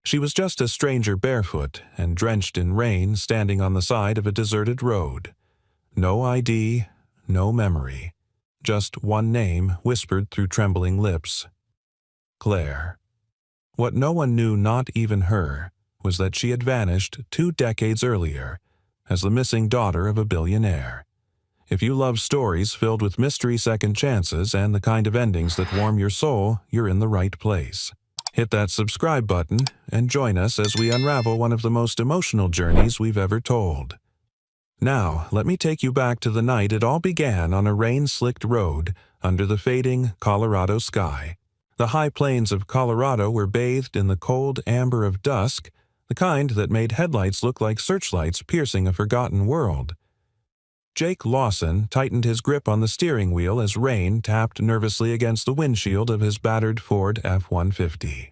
She was just a stranger barefoot and drenched in rain standing on the side of a deserted road. No ID, no memory. Just one name whispered through trembling lips. Claire. What no one knew, not even her, was that she had vanished 2 decades earlier as the missing daughter of a billionaire. If you love stories filled with mystery, second chances, and the kind of endings that warm your soul, you're in the right place. Hit that subscribe button and join us as we unravel one of the most emotional journeys we've ever told. Now, let me take you back to the night it all began on a rain-slicked road under the fading Colorado sky. The high plains of Colorado were bathed in the cold amber of dusk, the kind that made headlights look like searchlights piercing a forgotten world. Jake Lawson tightened his grip on the steering wheel as rain tapped nervously against the windshield of his battered Ford F-150.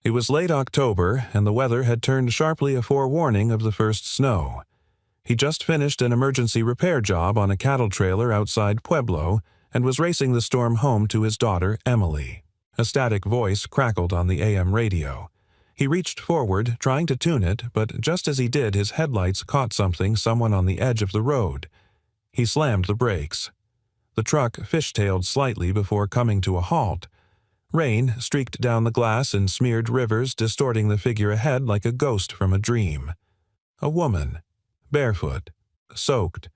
It was late October, and the weather had turned sharply a forewarning of the first snow. He just finished an emergency repair job on a cattle trailer outside Pueblo and was racing the storm home to his daughter, Emily. A static voice crackled on the AM radio. He reached forward, trying to tune it, but just as he did, his headlights caught someone on the edge of the road. He slammed the brakes. The truck fishtailed slightly before coming to a halt. Rain streaked down the glass in smeared rivers, distorting the figure ahead like a ghost from a dream. A woman, barefoot, soaked,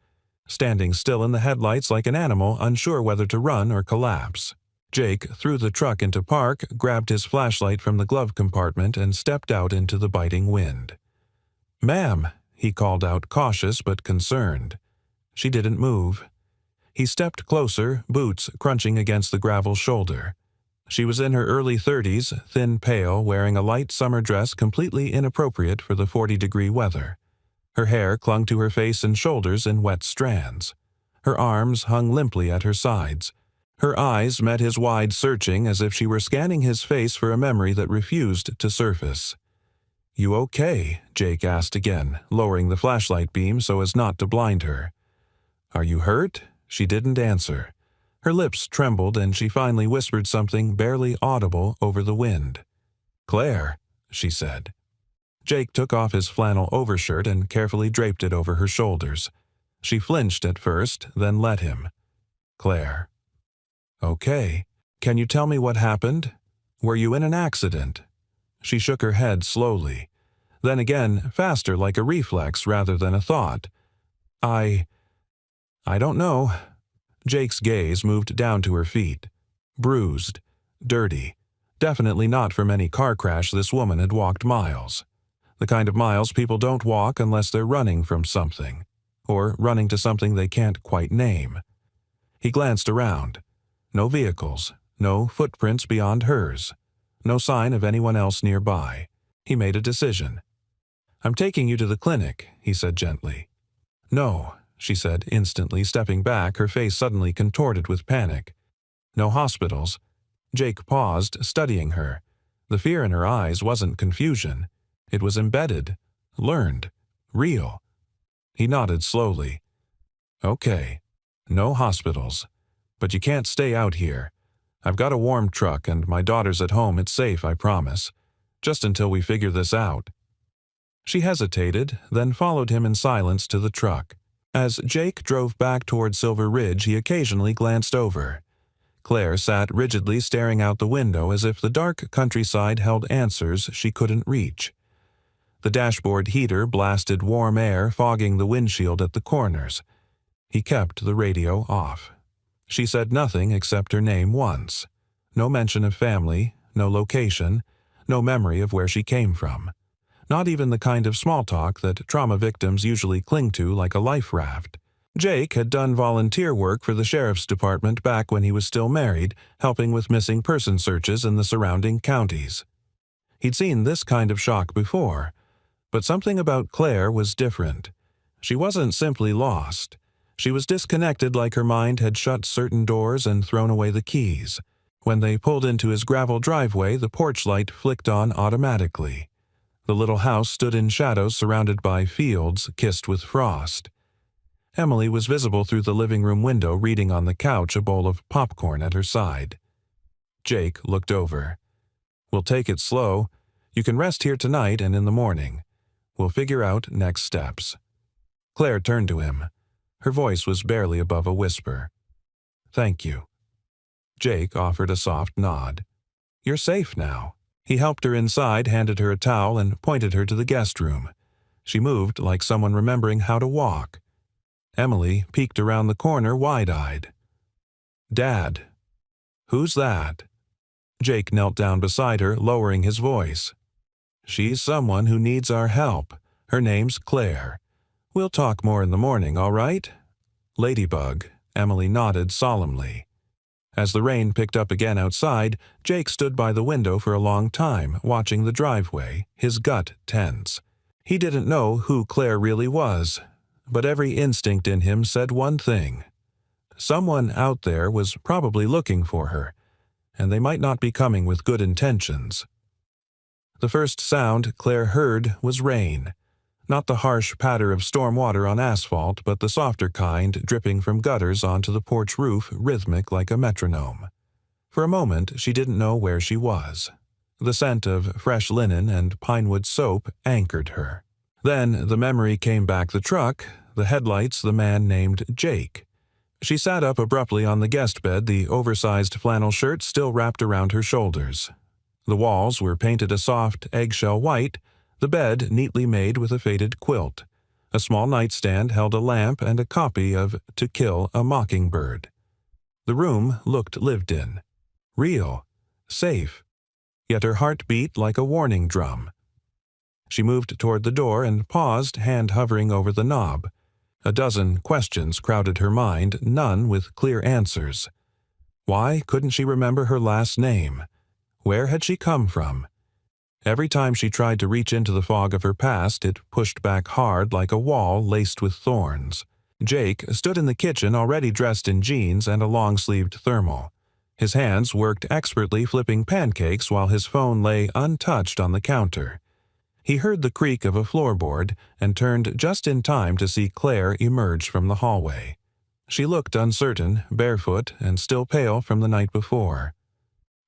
standing still in the headlights like an animal unsure whether to run or collapse. Jake threw the truck into park, grabbed his flashlight from the glove compartment, and stepped out into the biting wind. "Ma'am," he called out, cautious but concerned. She didn't move. He stepped closer, boots crunching against the gravel shoulder. She was in her early 30s, thin, pale, wearing a light summer dress completely inappropriate for the 40-degree weather. Her hair clung to her face and shoulders in wet strands. Her arms hung limply at her sides. Her eyes met his wide, searching, as if she were scanning his face for a memory that refused to surface. "You okay?" Jake asked again, lowering the flashlight beam so as not to blind her. "Are you hurt?" She didn't answer. Her lips trembled, and she finally whispered something barely audible over the wind. "Claire," she said. Jake took off his flannel overshirt and carefully draped it over her shoulders. She flinched at first, then let him. "Claire." "Okay. Can you tell me what happened? Were you in an accident?" She shook her head slowly. Then again, faster, like a reflex rather than a thought. I don't know." Jake's gaze moved down to her feet. Bruised, dirty. Definitely not from any car crash. This woman had walked miles. The kind of miles people don't walk unless they're running from something, or running to something they can't quite name. He glanced around. No vehicles, no footprints beyond hers, no sign of anyone else nearby. He made a decision. "I'm taking you to the clinic," he said gently. "No," she said instantly, stepping back, her face suddenly contorted with panic. "No hospitals." Jake paused, studying her. The fear in her eyes wasn't confusion. It was embedded, learned, real. He nodded slowly. "Okay, no hospitals. But you can't stay out here. I've got a warm truck and my daughter's at home. It's safe, I promise. Just until we figure this out." She hesitated, then followed him in silence to the truck. As Jake drove back toward Silver Ridge, he occasionally glanced over. Claire sat rigidly staring out the window as if the dark countryside held answers she couldn't reach. The dashboard heater blasted warm air, fogging the windshield at the corners. He kept the radio off. She said nothing except her name once. No mention of family, no location, no memory of where she came from. Not even the kind of small talk that trauma victims usually cling to like a life raft. Jake had done volunteer work for the sheriff's department back when he was still married, helping with missing person searches in the surrounding counties. He'd seen this kind of shock before, but something about Claire was different. She wasn't simply lost. She was disconnected, like her mind had shut certain doors and thrown away the keys. When they pulled into his gravel driveway, the porch light flicked on automatically. The little house stood in shadows surrounded by fields kissed with frost. Emily was visible through the living room window, reading on the couch, a bowl of popcorn at her side. Jake looked over. "We'll take it slow. You can rest here tonight and in the morning. We'll figure out next steps." Claire turned to him. Her voice was barely above a whisper. "Thank you." Jake offered a soft nod. "You're safe now." He helped her inside, handed her a towel, and pointed her to the guest room. She moved like someone remembering how to walk. Emily peeked around the corner wide-eyed. "Dad." "Who's that?" Jake knelt down beside her, lowering his voice. "She's someone who needs our help. Her name's Claire. We'll talk more in the morning, all right?" "Ladybug," Emily nodded solemnly. As the rain picked up again outside, Jake stood by the window for a long time, watching the driveway, his gut tense. He didn't know who Claire really was, but every instinct in him said one thing. Someone out there was probably looking for her, and they might not be coming with good intentions. The first sound Claire heard was rain. Not the harsh patter of storm water on asphalt, but the softer kind dripping from gutters onto the porch roof, rhythmic like a metronome. For a moment, she didn't know where she was. The scent of fresh linen and pinewood soap anchored her. Then the memory came back: the truck, the headlights, the man named Jake. She sat up abruptly on the guest bed, the oversized flannel shirt still wrapped around her shoulders. The walls were painted a soft eggshell white, the bed neatly made with a faded quilt. A small nightstand held a lamp and a copy of To Kill a Mockingbird. The room looked lived in. Real. Safe. Yet her heart beat like a warning drum. She moved toward the door and paused, hand hovering over the knob. A dozen questions crowded her mind, none with clear answers. Why couldn't she remember her last name? Where had she come from? Every time she tried to reach into the fog of her past, it pushed back hard like a wall laced with thorns. Jake stood in the kitchen, already dressed in jeans and a long-sleeved thermal. His hands worked expertly flipping pancakes while his phone lay untouched on the counter. He heard the creak of a floorboard and turned just in time to see Claire emerge from the hallway. She looked uncertain, barefoot, and still pale from the night before.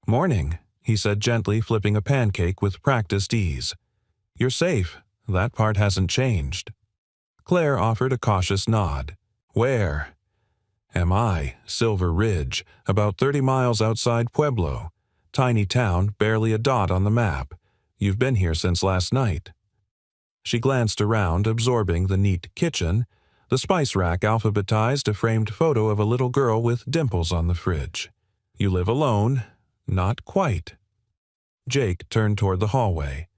"Morning," he said gently, flipping a pancake with practiced ease. "You're safe. That part hasn't changed." Claire offered a cautious nod. "Where?" "Am I? Silver Ridge, about 30 miles outside Pueblo. Tiny town, barely a dot on the map. You've been here since last night." She glanced around, absorbing the neat kitchen. The spice rack alphabetized a framed photo of a little girl with dimples on the fridge. "You live alone?" "Not quite." Jake turned toward the hallway.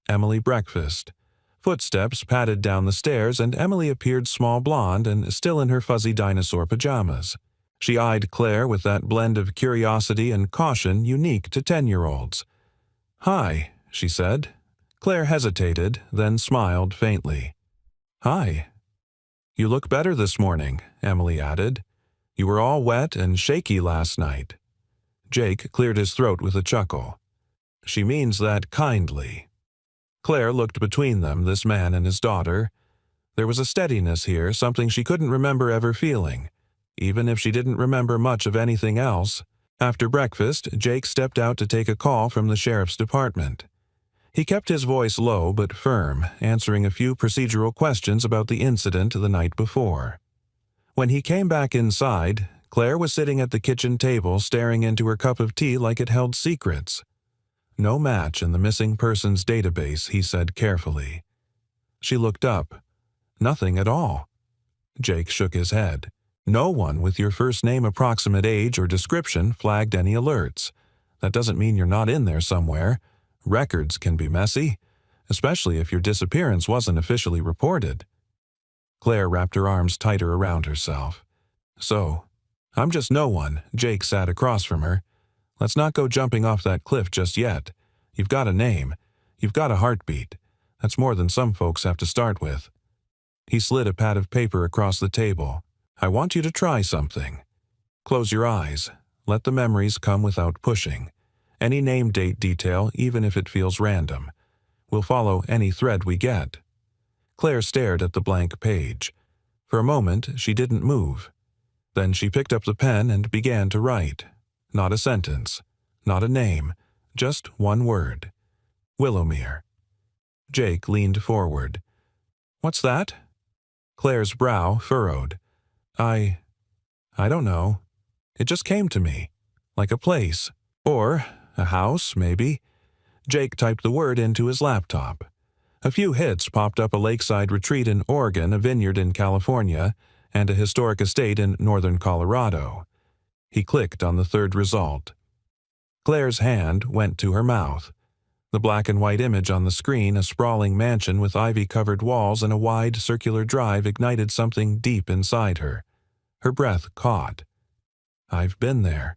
Emily breakfast. Footsteps padded down the stairs, and Emily appeared small, blonde, and still in her fuzzy dinosaur pajamas. She eyed Claire with that blend of curiosity and caution unique to 10-year-olds. "Hi," she said. Claire hesitated, then smiled faintly. "Hi." "You look better this morning," Emily added. "You were all wet and shaky last night." Jake cleared his throat with a chuckle. "She means that kindly." Claire looked between them, this man and his daughter. There was a steadiness here, something she couldn't remember ever feeling, even if she didn't remember much of anything else. After breakfast, Jake stepped out to take a call from the sheriff's department. He kept his voice low but firm, answering a few procedural questions about the incident the night before. When he came back inside, Claire was sitting at the kitchen table, staring into her cup of tea like it held secrets. "No match in the missing persons database," he said carefully. She looked up. "Nothing at all." Jake shook his head. "No one with your first name, approximate age, or description flagged any alerts. That doesn't mean you're not in there somewhere. Records can be messy, especially if your disappearance wasn't officially reported." Claire wrapped her arms tighter around herself. "So, I'm just no one." Jake sat across from her. "Let's not go jumping off that cliff just yet. You've got a name. You've got a heartbeat. That's more than some folks have to start with." He slid a pad of paper across the table. "I want you to try something. Close your eyes. Let the memories come without pushing. Any name date detail, even if it feels random. We'll follow any thread we get." Claire stared at the blank page. For a moment, she didn't move. Then she picked up the pen and began to write. Not a sentence. Not a name. Just one word. Willowmere. Jake leaned forward. What's that? Claire's brow furrowed. I don't know. It just came to me. Like a place. Or a house, maybe. Jake typed the word into his laptop. A few hits popped up: a lakeside retreat in Oregon, a vineyard in California, and a historic estate in northern Colorado. He clicked on the third result. Claire's hand went to her mouth. The black and white image on the screen, a sprawling mansion with ivy-covered walls and a wide circular drive, ignited something deep inside her. Her breath caught. I've been there.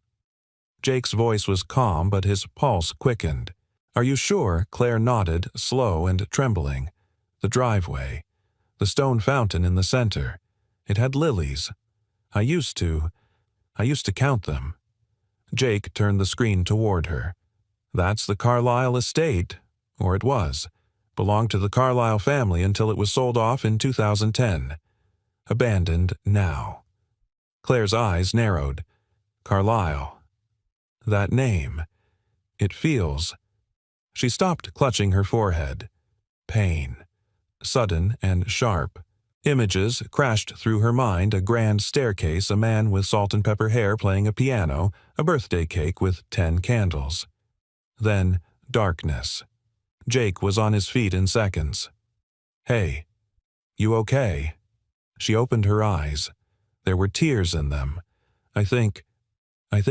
Jake's voice was calm, but his pulse quickened. Are you sure? Claire nodded, slow and trembling. The driveway. The stone fountain in the center. It had lilies. I used to count them. Jake turned the screen toward her. That's the Carlyle estate, or it was. Belonged to the Carlyle family until it was sold off in 2010. Abandoned now. Claire's eyes narrowed. Carlyle. That name. It feels. She stopped clutching her forehead. Pain. Sudden and sharp. Images crashed through her mind: a grand staircase, a man with salt and pepper hair playing a piano, a birthday cake with 10 candles. Then darkness. Jake was on his feet in seconds. Hey, you okay? She opened her eyes. There were tears in them. I think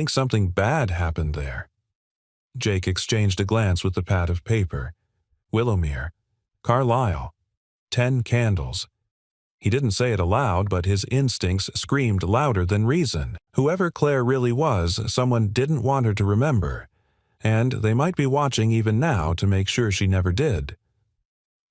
something bad happened there. Jake exchanged a glance with the pad of paper. Willowmere. Carlyle. 10 candles. He didn't say it aloud, but his instincts screamed louder than reason. Whoever Claire really was, someone didn't want her to remember. And they might be watching even now to make sure she never did.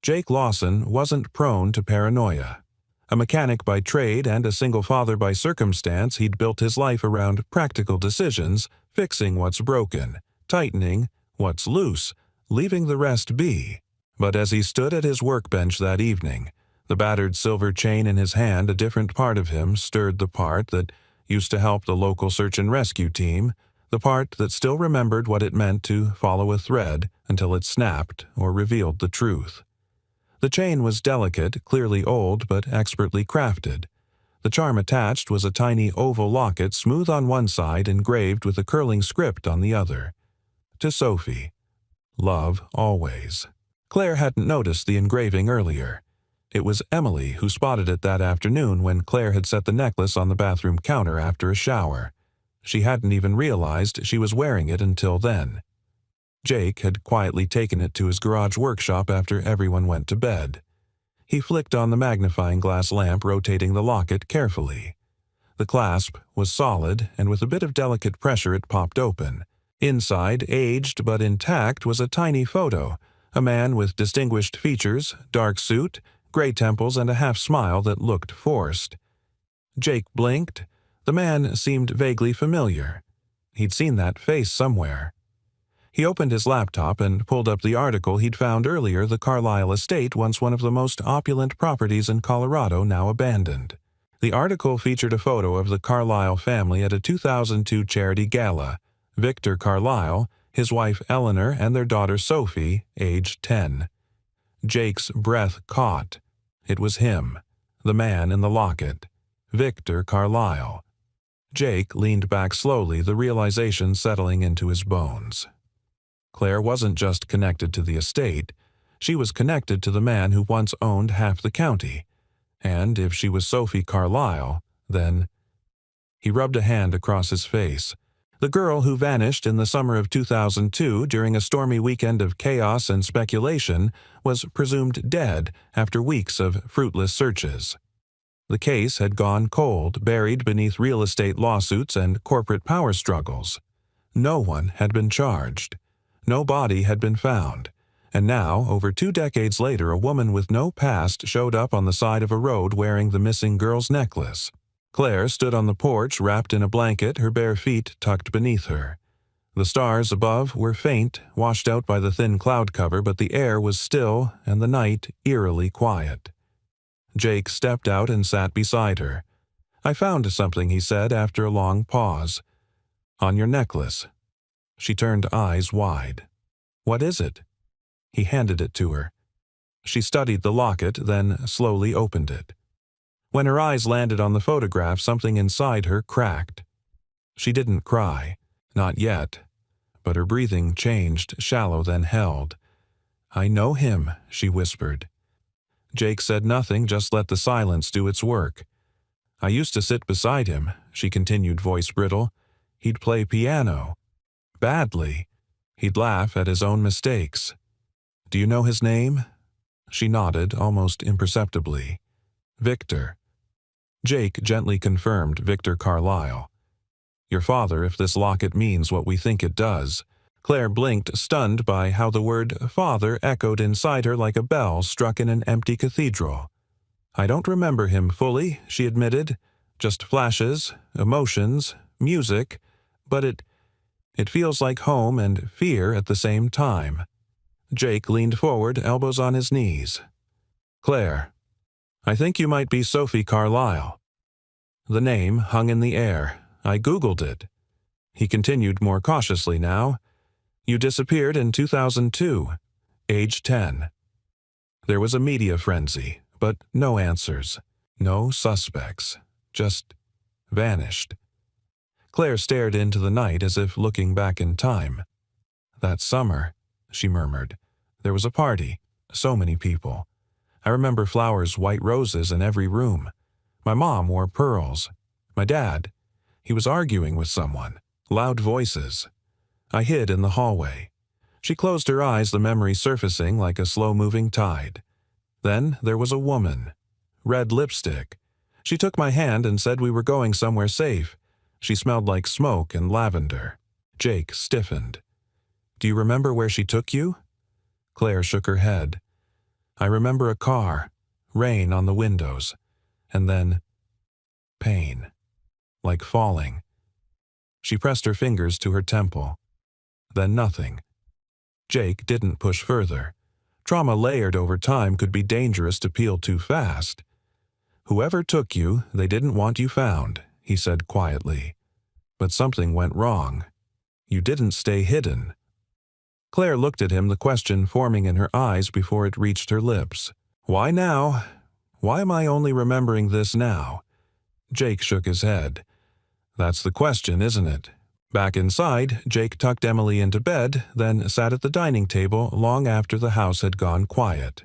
Jake Lawson wasn't prone to paranoia. A mechanic by trade and a single father by circumstance, he'd built his life around practical decisions, fixing what's broken, tightening what's loose, leaving the rest be. But as he stood at his workbench that evening, the battered silver chain in his hand, a different part of him stirred, the part that used to help the local search and rescue team, the part that still remembered what it meant to follow a thread until it snapped or revealed the truth. The chain was delicate, clearly old, but expertly crafted. The charm attached was a tiny oval locket, smooth on one side, engraved with a curling script on the other. To Sophie. Love always. Claire hadn't noticed the engraving earlier. It was Emily who spotted it that afternoon when Claire had set the necklace on the bathroom counter after a shower. She hadn't even realized she was wearing it until then. Jake had quietly taken it to his garage workshop after everyone went to bed. He flicked on the magnifying glass lamp, rotating the locket carefully. The clasp was solid, and with a bit of delicate pressure it popped open. Inside, aged but intact, was a tiny photo, a man with distinguished features, dark suit, gray temples, and a half-smile that looked forced. Jake blinked. The man seemed vaguely familiar. He'd seen that face somewhere. He opened his laptop and pulled up the article he'd found earlier: the Carlyle estate, once one of the most opulent properties in Colorado, now abandoned. The article featured a photo of the Carlyle family at a 2002 charity gala: Victor Carlyle, his wife Eleanor, and their daughter Sophie, age 10. Jake's breath caught. It was him, the man in the locket. Victor Carlyle. Jake leaned back slowly, the realization settling into his bones. Claire wasn't just connected to the estate. She was connected to the man who once owned half the county. And if she was Sophie Carlyle, then... He rubbed a hand across his face. The girl who vanished in the summer of 2002 during a stormy weekend of chaos and speculation was presumed dead after weeks of fruitless searches. The case had gone cold, buried beneath real estate lawsuits and corporate power struggles. No one had been charged. No body had been found. And now, over 2 decades later, a woman with no past showed up on the side of a road wearing the missing girl's necklace. Claire stood on the porch, wrapped in a blanket, her bare feet tucked beneath her. The stars above were faint, washed out by the thin cloud cover, but the air was still and the night eerily quiet. Jake stepped out and sat beside her. I found something, he said after a long pause. On your necklace. She turned eyes wide. What is it? He handed it to her. She studied the locket, then slowly opened it. When her eyes landed on the photograph, something inside her cracked. She didn't cry, not yet, but her breathing changed, shallow then held. "I know him," she whispered. Jake said nothing, just let the silence do its work. "I used to sit beside him," she continued, voice brittle. "He'd play piano. Badly. He'd laugh at his own mistakes. Do you know his name?" She nodded, almost imperceptibly. "Victor." Jake gently confirmed, "Victor Carlyle." "Your father, if this locket means what we think it does." Claire blinked, stunned by how the word father echoed inside her like a bell struck in an empty cathedral. "I don't remember him fully," she admitted. "Just flashes, emotions, music, but it feels like home and fear at the same time." Jake leaned forward, elbows on his knees. "Claire, I think you might be Sophie Carlyle." The name hung in the air. "I Googled it." He continued more cautiously now. "You disappeared in 2002, age 10. There was a media frenzy, but no answers, no suspects, just vanished." Claire stared into the night as if looking back in time. "That summer," she murmured, "there was a party, so many people. I remember flowers, white roses in every room. My mom wore pearls. My dad, he was arguing with someone, loud voices. I hid in the hallway." She closed her eyes, the memory surfacing like a slow-moving tide. "Then there was a woman. Red lipstick. She took my hand and said we were going somewhere safe. She smelled like smoke and lavender." Jake stiffened. "Do you remember where she took you?" Claire shook her head. "I remember a car, rain on the windows, and then pain, like falling." She pressed her fingers to her temple. Then nothing. Jake didn't push further. Trauma layered over time could be dangerous to peel too fast. "Whoever took you, they didn't want you found," he said quietly. "But something went wrong. You didn't stay hidden." Claire looked at him, the question forming in her eyes before it reached her lips. "Why now? Why am I only remembering this now?" Jake shook his head. "That's the question, isn't it?" Back inside, Jake tucked Emily into bed, then sat at the dining table long after the house had gone quiet.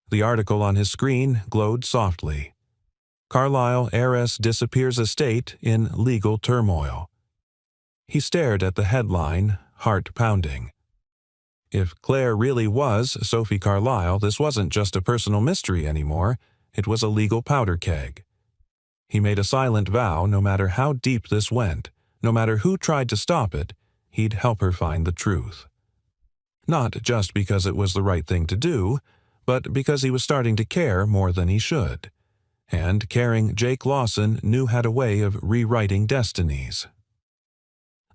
The article on his screen glowed softly. "Carlyle heiress disappears estate in legal turmoil." He stared at the headline, heart pounding. If Claire really was Sophie Carlyle, this wasn't just a personal mystery anymore, it was a legal powder keg. He made a silent vow, no matter how deep this went, no matter who tried to stop it, he'd help her find the truth. Not just because it was the right thing to do, but because he was starting to care more than he should. And caring Jake Lawson knew had a way of rewriting destinies.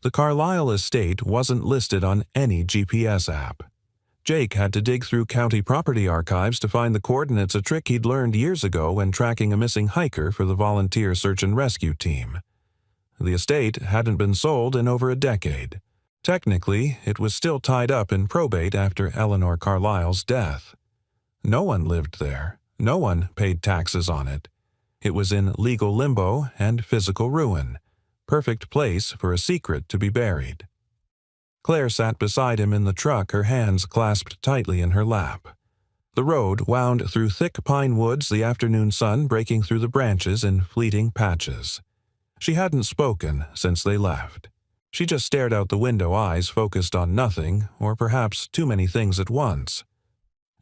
The Carlyle estate wasn't listed on any GPS app. Jake had to dig through county property archives to find the coordinates, a trick he'd learned years ago when tracking a missing hiker for the volunteer search and rescue team. The estate hadn't been sold in over a decade. Technically, it was still tied up in probate after Eleanor Carlyle's death. No one lived there. No one paid taxes on it. It was in legal limbo and physical ruin. Perfect place for a secret to be buried. Claire sat beside him in the truck, her hands clasped tightly in her lap. The road wound through thick pine woods, the afternoon sun breaking through the branches in fleeting patches. She hadn't spoken since they left. She just stared out the window, eyes focused on nothing, or perhaps too many things at once.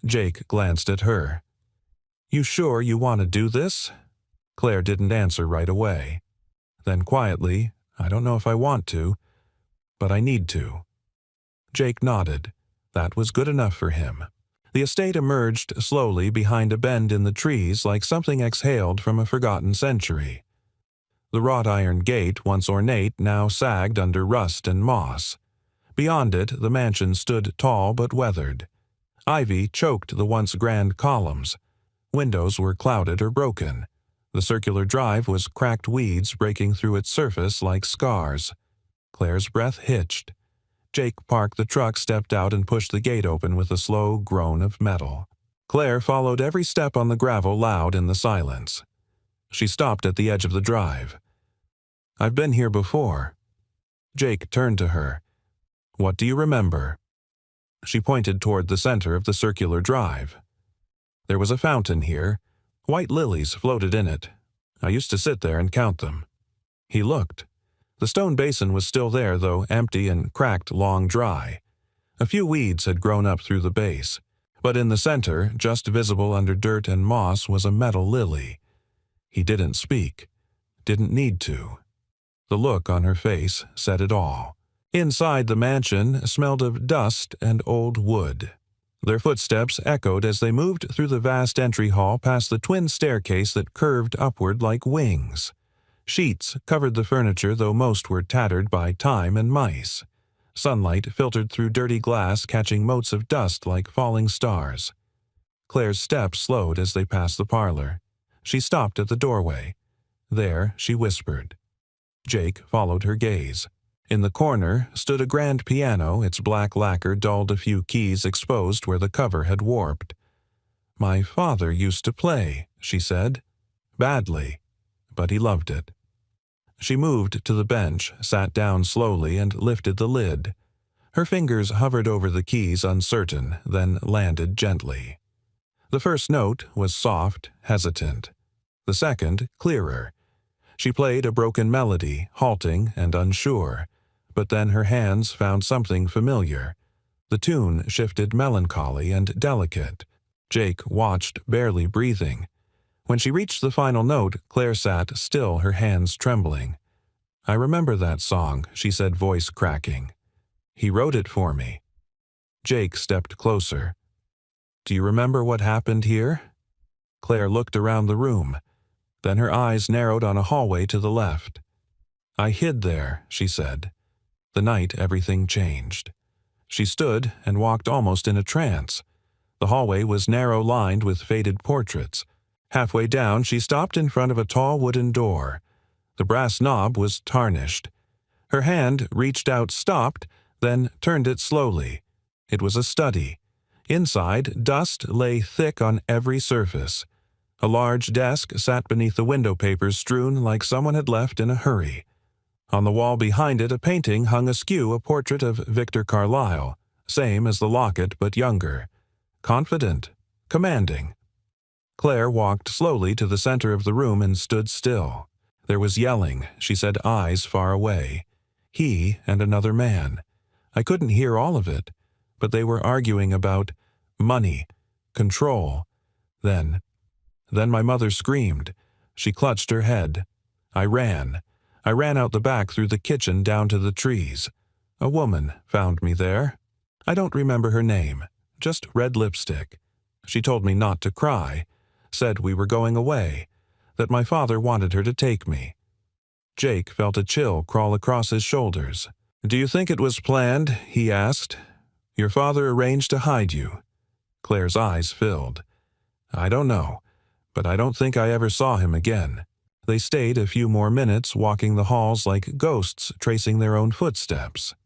Jake glanced at her. "You sure you want to do this?" Claire didn't answer right away. Then quietly, "I don't know if I want to, but I need to." Jake nodded. That was good enough for him. The estate emerged slowly behind a bend in the trees like something exhaled from a forgotten century. The wrought iron gate, once ornate, now sagged under rust and moss. Beyond it, the mansion stood tall but weathered. Ivy choked the once grand columns. Windows were clouded or broken. The circular drive was cracked weeds breaking through its surface like scars. Claire's breath hitched. Jake parked the truck, stepped out, and pushed the gate open with a slow groan of metal. Claire followed every step on the gravel loud in the silence. She stopped at the edge of the drive. "I've been here before." Jake turned to her. "What do you remember?" She pointed toward the center of the circular drive. "There was a fountain here. White lilies floated in it. I used to sit there and count them." He looked. The stone basin was still there, though empty and cracked long dry. A few weeds had grown up through the base, but in the center, just visible under dirt and moss, was a metal lily. He didn't speak. Didn't need to. The look on her face said it all. Inside the mansion smelled of dust and old wood. Their footsteps echoed as they moved through the vast entry hall past the twin staircase that curved upward like wings. Sheets covered the furniture, though most were tattered by time and mice. Sunlight filtered through dirty glass, catching motes of dust like falling stars. Claire's steps slowed as they passed the parlor. She stopped at the doorway. There, she whispered. Jake followed her gaze. In the corner stood a grand piano, its black lacquer dulled, a few keys exposed where the cover had warped. "My father used to play," she said. "Badly, but he loved it." She moved to the bench, sat down slowly, and lifted the lid. Her fingers hovered over the keys, uncertain, then landed gently. The first note was soft, hesitant. The second, clearer. She played a broken melody, halting and unsure, but then her hands found something familiar. The tune shifted, melancholy and delicate. Jake watched, barely breathing. When she reached the final note, Claire sat still, her hands trembling. "I remember that song," she said, voice cracking. "He wrote it for me." Jake stepped closer. "Do you remember what happened here?" Claire looked around the room. Then her eyes narrowed on a hallway to the left. "I hid there," she said. The night everything changed. She stood and walked almost in a trance. The hallway was narrow-lined with faded portraits. Halfway down, she stopped in front of a tall wooden door. The brass knob was tarnished. Her hand reached out, stopped, then turned it slowly. It was a study. Inside, dust lay thick on every surface. A large desk sat beneath the window papers strewn like someone had left in a hurry. On the wall behind it, a painting hung askew, a portrait of Victor Carlyle, same as the locket but younger. Confident, commanding. Claire walked slowly to the center of the room and stood still. There was yelling, she said, eyes far away. He and another man. I couldn't hear all of it, but they were arguing about money, control. Then my mother screamed. She clutched her head. I ran out the back through the kitchen down to the trees. A woman found me there. I don't remember her name, just red lipstick. She told me not to cry, said we were going away, that my father wanted her to take me. Jake felt a chill crawl across his shoulders. "Do you think it was planned?" he asked. "Your father arranged to hide you?" Claire's eyes filled. "I don't know, but I don't think I ever saw him again." They stayed a few more minutes, walking the halls like ghosts tracing their own footsteps.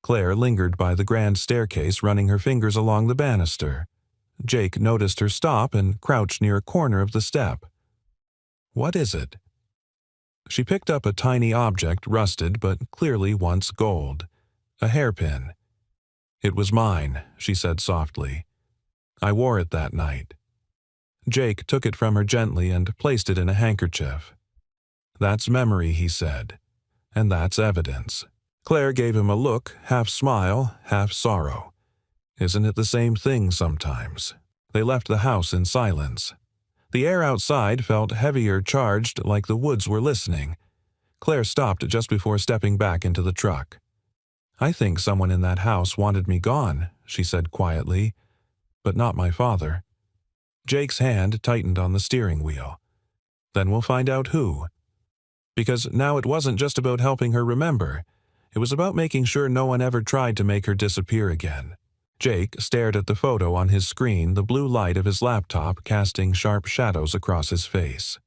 Claire lingered by the grand staircase, running her fingers along the banister. Jake noticed her stop and crouched near a corner of the step. "What is it?" She picked up a tiny object, rusted but clearly once gold. A hairpin. "It was mine," she said softly. "I wore it that night." Jake took it from her gently and placed it in a handkerchief. "That's memory," he said. "And that's evidence." Claire gave him a look, half smile, half sorrow. Isn't it the same thing sometimes? They left the house in silence. The air outside felt heavier, charged, like the woods were listening. Claire stopped just before stepping back into the truck. "I think someone in that house wanted me gone," she said quietly, "but not my father." Jake's hand tightened on the steering wheel. "Then we'll find out who." Because now it wasn't just about helping her remember. It was about making sure no one ever tried to make her disappear again. Jake stared at the photo on his screen, the blue light of his laptop casting sharp shadows across his face.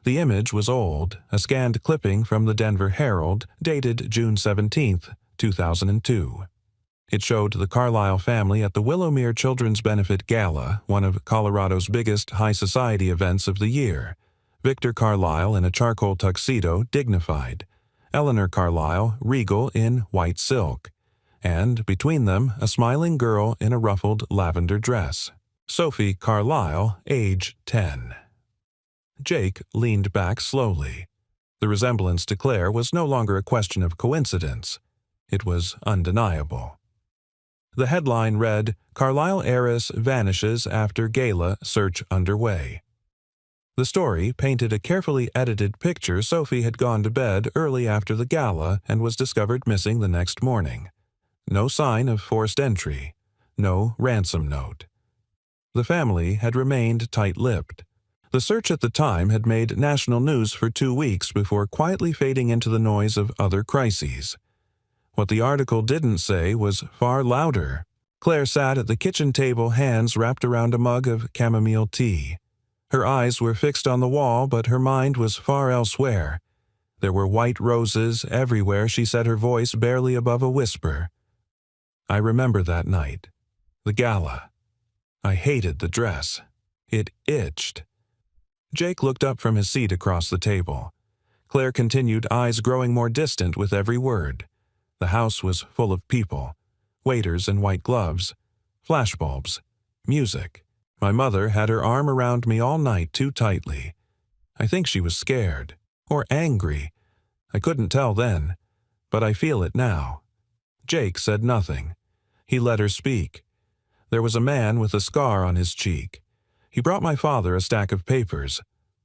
The image was old, a scanned clipping from the Denver Herald, dated June 17th, 2002. It showed the Carlisle family at the Willowmere Children's Benefit Gala, one of Colorado's biggest high society events of the year. Victor Carlisle in a charcoal tuxedo, dignified. Eleanor Carlisle, regal in white silk. And, between them, a smiling girl in a ruffled lavender dress. Sophie Carlisle, age 10. Jake leaned back slowly. The resemblance to Claire was no longer a question of coincidence. It was undeniable. The headline read, "Carlisle Heiress Vanishes After Gala Search Underway." The story painted a carefully edited picture Sophie had gone to bed early after the gala and was discovered missing the next morning. No sign of forced entry. No ransom note. The family had remained tight-lipped. The search at the time had made national news for 2 weeks before quietly fading into the noise of other crises. What the article didn't say was far louder. Claire sat at the kitchen table, hands wrapped around a mug of chamomile tea. Her eyes were fixed on the wall, but her mind was far elsewhere. There were white roses everywhere, she said, her voice barely above a whisper. I remember that night. The gala. I hated the dress. It itched. Jake looked up from his seat across the table. Claire continued, eyes growing more distant with every word. The house was full of people. Waiters in white gloves. Flashbulbs. Music. My mother had her arm around me all night too tightly. I think she was scared. Or angry. I couldn't tell then. But I feel it now. Jake said nothing. He let her speak. There was a man with a scar on his cheek. He brought my father a stack of papers.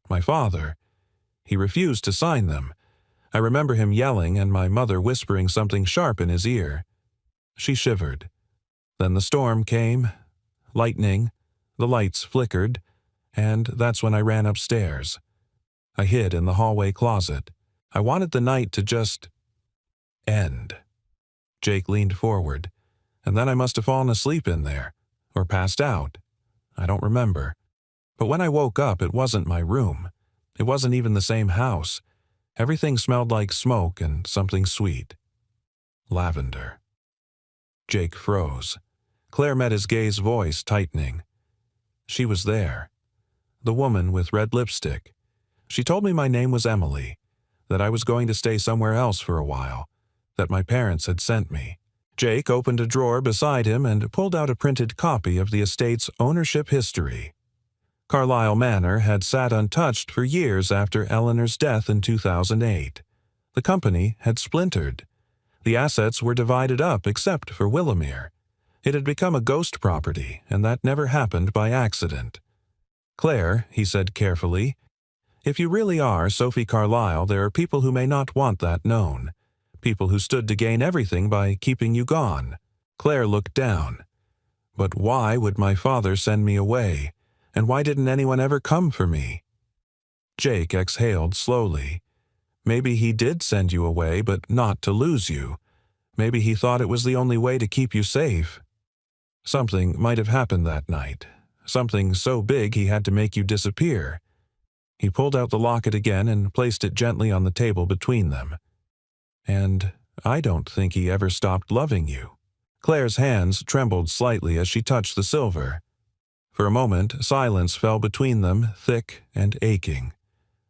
My father. He refused to sign them. I remember him yelling and my mother whispering something sharp in his ear. She shivered. Then the storm came. Lightning. The lights flickered. And that's when I ran upstairs. I hid in the hallway closet. I wanted the night to just end. Jake leaned forward. And then I must have fallen asleep in there. Or passed out. I don't remember. But when I woke up, it wasn't my room. It wasn't even the same house. Everything smelled like smoke and something sweet. Lavender. Jake froze. Claire met his gaze, voice tightening. She was there. The woman with red lipstick. She told me my name was Emily, that I was going to stay somewhere else for a while, that my parents had sent me. Jake opened a drawer beside him and pulled out a printed copy of the estate's ownership history. Carlisle Manor had sat untouched for years after Eleanor's death in 2008. The company had splintered. The assets were divided up except for Willowmere. It had become a ghost property, and that never happened by accident. Claire, he said carefully, if you really are Sophie Carlisle, there are people who may not want that known. People who stood to gain everything by keeping you gone. Claire looked down. But why would my father send me away? And why didn't anyone ever come for me? Jake exhaled slowly. Maybe he did send you away, but not to lose you. Maybe he thought it was the only way to keep you safe. Something might have happened that night. Something so big he had to make you disappear. He pulled out the locket again and placed it gently on the table between them. And I don't think he ever stopped loving you. Claire's hands trembled slightly as she touched the silver. For a moment, silence fell between them, thick and aching.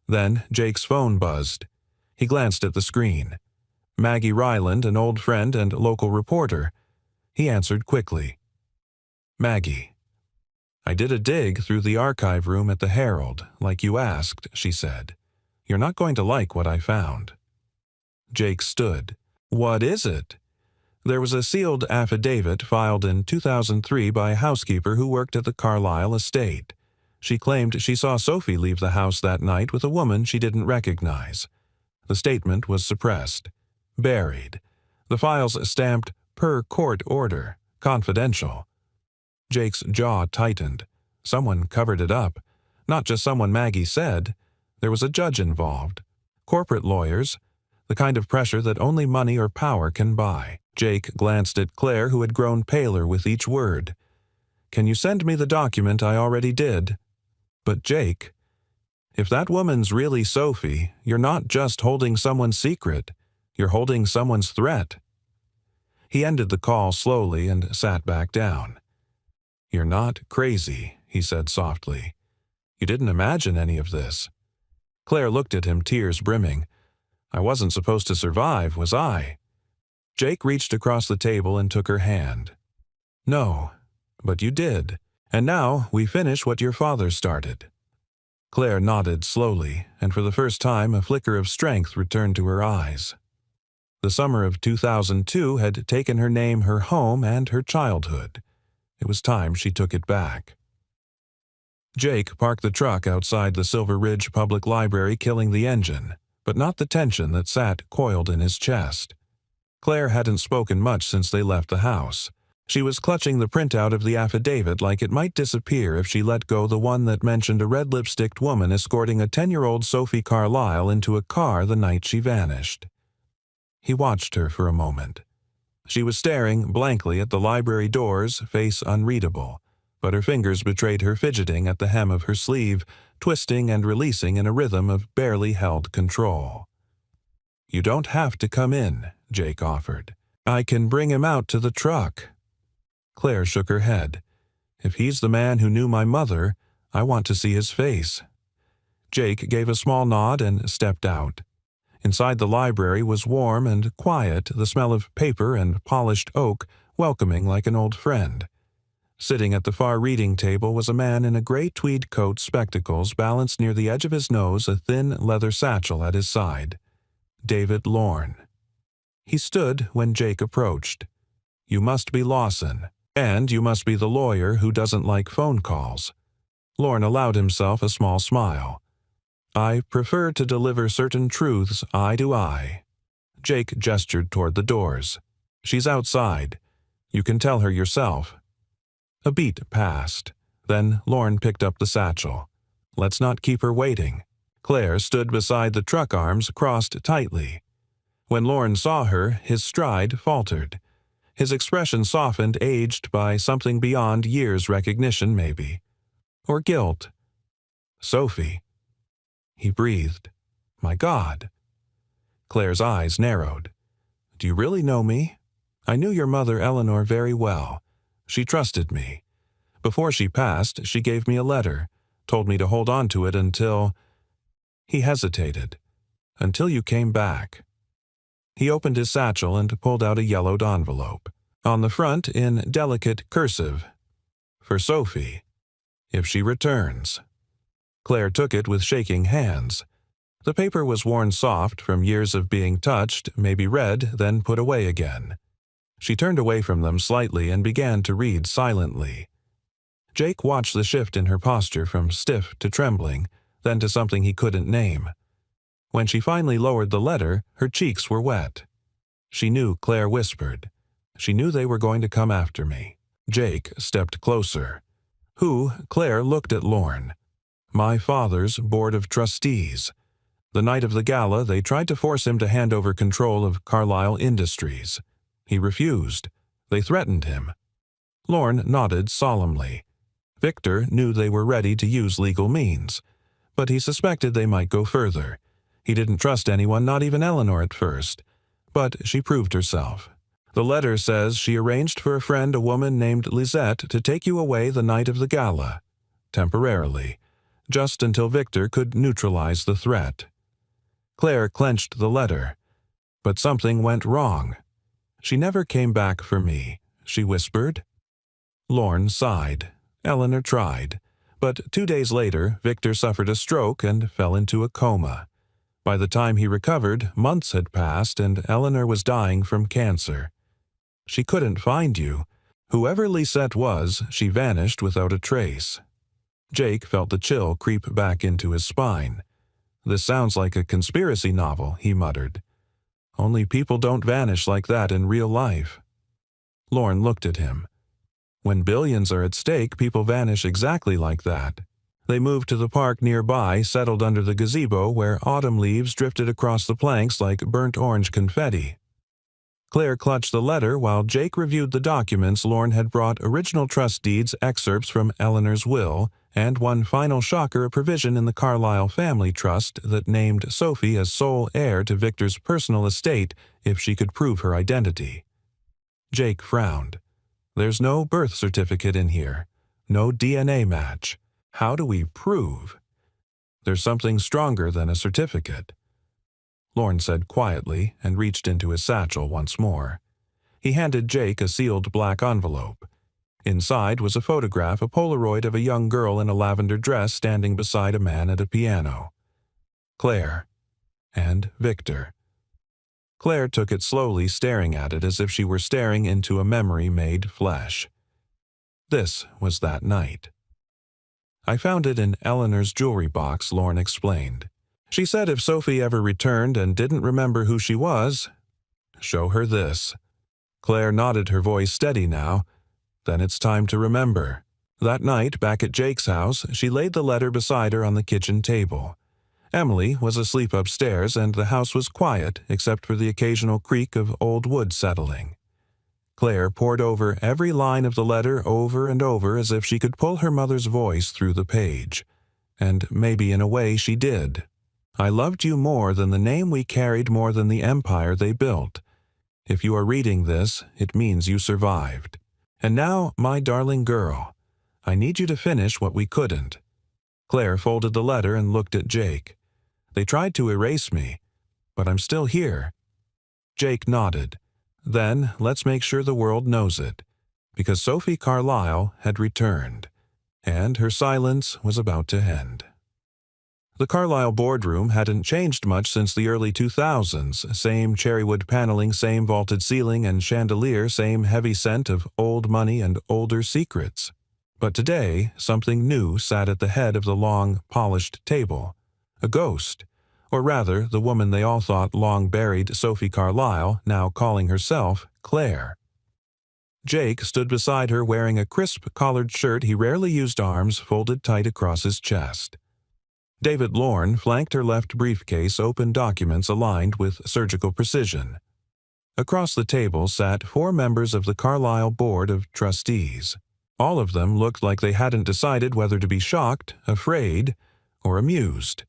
Then Jake's phone buzzed. He glanced at the screen. Maggie Ryland, an old friend and local reporter. He answered quickly. Maggie. I did a dig through the archive room at the Herald, like you asked, she said. You're not going to like what I found. Jake stood. What is it? There was a sealed affidavit filed in 2003 by a housekeeper who worked at the Carlisle estate. She claimed she saw Sophie leave the house that night with a woman she didn't recognize. The statement was suppressed. Buried. The files stamped, per court order, confidential. Jake's jaw tightened. Someone covered it up. Not just someone Maggie said. There was a judge involved. Corporate lawyers. The kind of pressure that only money or power can buy. Jake glanced at Claire, who had grown paler with each word. Can you send me the document I already did? But Jake, if that woman's really Sophie, you're not just holding someone's secret. You're holding someone's threat. He ended the call slowly and sat back down. "You're not crazy," he said softly. "You didn't imagine any of this." Claire looked at him, tears brimming. "I wasn't supposed to survive, was I?" Jake reached across the table and took her hand. "No, but you did. And now we finish what your father started." Claire nodded slowly, and for the first time a flicker of strength returned to her eyes. The summer of 2002 had taken her name, her home, and her childhood. It was time she took it back. Jake parked the truck outside the Silver Ridge Public Library, killing the engine, but not the tension that sat coiled in his chest. Claire hadn't spoken much since they left the house. She was clutching the printout of the affidavit like it might disappear if she let go the one that mentioned a red-lipsticked woman escorting a 10-year-old Sophie Carlyle into a car the night she vanished. He watched her for a moment. She was staring blankly at the library doors, face unreadable, but her fingers betrayed her fidgeting at the hem of her sleeve, twisting and releasing in a rhythm of barely held control. "You don't have to come in," Jake offered. "I can bring him out to the truck." Claire shook her head. "If he's the man who knew my mother, I want to see his face." Jake gave a small nod and stepped out. Inside the library was warm and quiet, the smell of paper and polished oak welcoming like an old friend. Sitting at the far reading table was a man in a gray tweed coat, spectacles balanced near the edge of his nose, a thin leather satchel at his side. David Lorne. He stood when Jake approached. "You must be Lawson, and you must be the lawyer who doesn't like phone calls." Lorne allowed himself a small smile. "I prefer to deliver certain truths eye to eye." Jake gestured toward the doors. "She's outside. You can tell her yourself." A beat passed. Then Lorne picked up the satchel. "Let's not keep her waiting." Claire stood beside the truck, arms crossed tightly. When Lorne saw her, his stride faltered. His expression softened, aged by something beyond years' recognition, maybe. Or guilt. "Sophie." He breathed. "My God." Claire's eyes narrowed. "Do you really know me? I knew your mother, Eleanor, very well. She trusted me. Before she passed, she gave me a letter, told me to hold on to it until—" He hesitated. "Until you came back." He opened his satchel and pulled out a yellowed envelope. On the front, in delicate cursive, "For Sophie, if she returns." Claire took it with shaking hands. The paper was worn soft from years of being touched, maybe read, then put away again. She turned away from them slightly and began to read silently. Jake watched the shift in her posture from stiff to trembling, then to something he couldn't name. When she finally lowered the letter, her cheeks were wet. "She knew," Claire whispered. "She knew they were going to come after me." Jake stepped closer. "Who?" Claire looked at Lorne. "My father's board of trustees. The night of the gala, they tried to force him to hand over control of Carlyle Industries. He refused. They threatened him." Lorne nodded solemnly. Victor knew they were ready to use legal means, but he suspected they might go further. He didn't trust anyone, not even Eleanor at first. But she proved herself. "The letter says she arranged for a friend, a woman named Lisette, to take you away the night of the gala. Temporarily. Just until Victor could neutralize the threat." Claire clenched the letter. "But something went wrong. She never came back for me," she whispered. Lorne sighed. Eleanor tried. But 2 days later, Victor suffered a stroke and fell into a coma. By the time he recovered, months had passed and Eleanor was dying from cancer. "She couldn't find you. Whoever Lisette was, she vanished without a trace." Jake felt the chill creep back into his spine. "This sounds like a conspiracy novel," he muttered. "Only people don't vanish like that in real life." Lorne looked at him. "When billions are at stake, people vanish exactly like that." They moved to the park nearby, settled under the gazebo where autumn leaves drifted across the planks like burnt orange confetti. Claire clutched the letter while Jake reviewed the documents. Lorne had brought original trust deeds, excerpts from Eleanor's will, and one final shocker, a provision in the Carlyle family trust that named Sophie as sole heir to Victor's personal estate if she could prove her identity. Jake frowned. There's no birth certificate in here. No DNA match. How do we prove? There's something stronger than a certificate. Lorne said quietly and reached into his satchel once more. He handed Jake a sealed black envelope. Inside was a photograph, a Polaroid of a young girl in a lavender dress standing beside a man at a piano. Claire. And Victor. Claire took it slowly, staring at it as if she were staring into a memory made flesh. This was that night. I found it in Eleanor's jewelry box, Lorne explained. She said if Sophie ever returned and didn't remember who she was, show her this. Claire nodded, her voice steady now. Then it's time to remember. That night, back at Jake's house, she laid the letter beside her on the kitchen table. Emily was asleep upstairs, and the house was quiet except for the occasional creak of old wood settling. Claire pored over every line of the letter over and over as if she could pull her mother's voice through the page. And maybe in a way she did. I loved you more than the name we carried, more than the empire they built. If you are reading this, it means you survived. And now, my darling girl, I need you to finish what we couldn't. Claire folded the letter and looked at Jake. They tried to erase me, but I'm still here. Jake nodded. Then let's make sure the world knows it, because Sophie Carlyle had returned, and her silence was about to end. The Carlyle boardroom hadn't changed much since the early 2000s. Same cherrywood paneling, same vaulted ceiling and chandelier, same heavy scent of old money and older secrets. But today, something new sat at the head of the long, polished table. A ghost. Or rather, the woman they all thought long buried, Sophie Carlyle, now calling herself Claire. Jake stood beside her wearing a crisp collared shirt, he rarely used arms folded tight across his chest. David Lorne flanked her left briefcase, open documents aligned with surgical precision. Across the table sat 4 members of the Carlyle Board of Trustees. All of them looked like they hadn't decided whether to be shocked, afraid, or amused.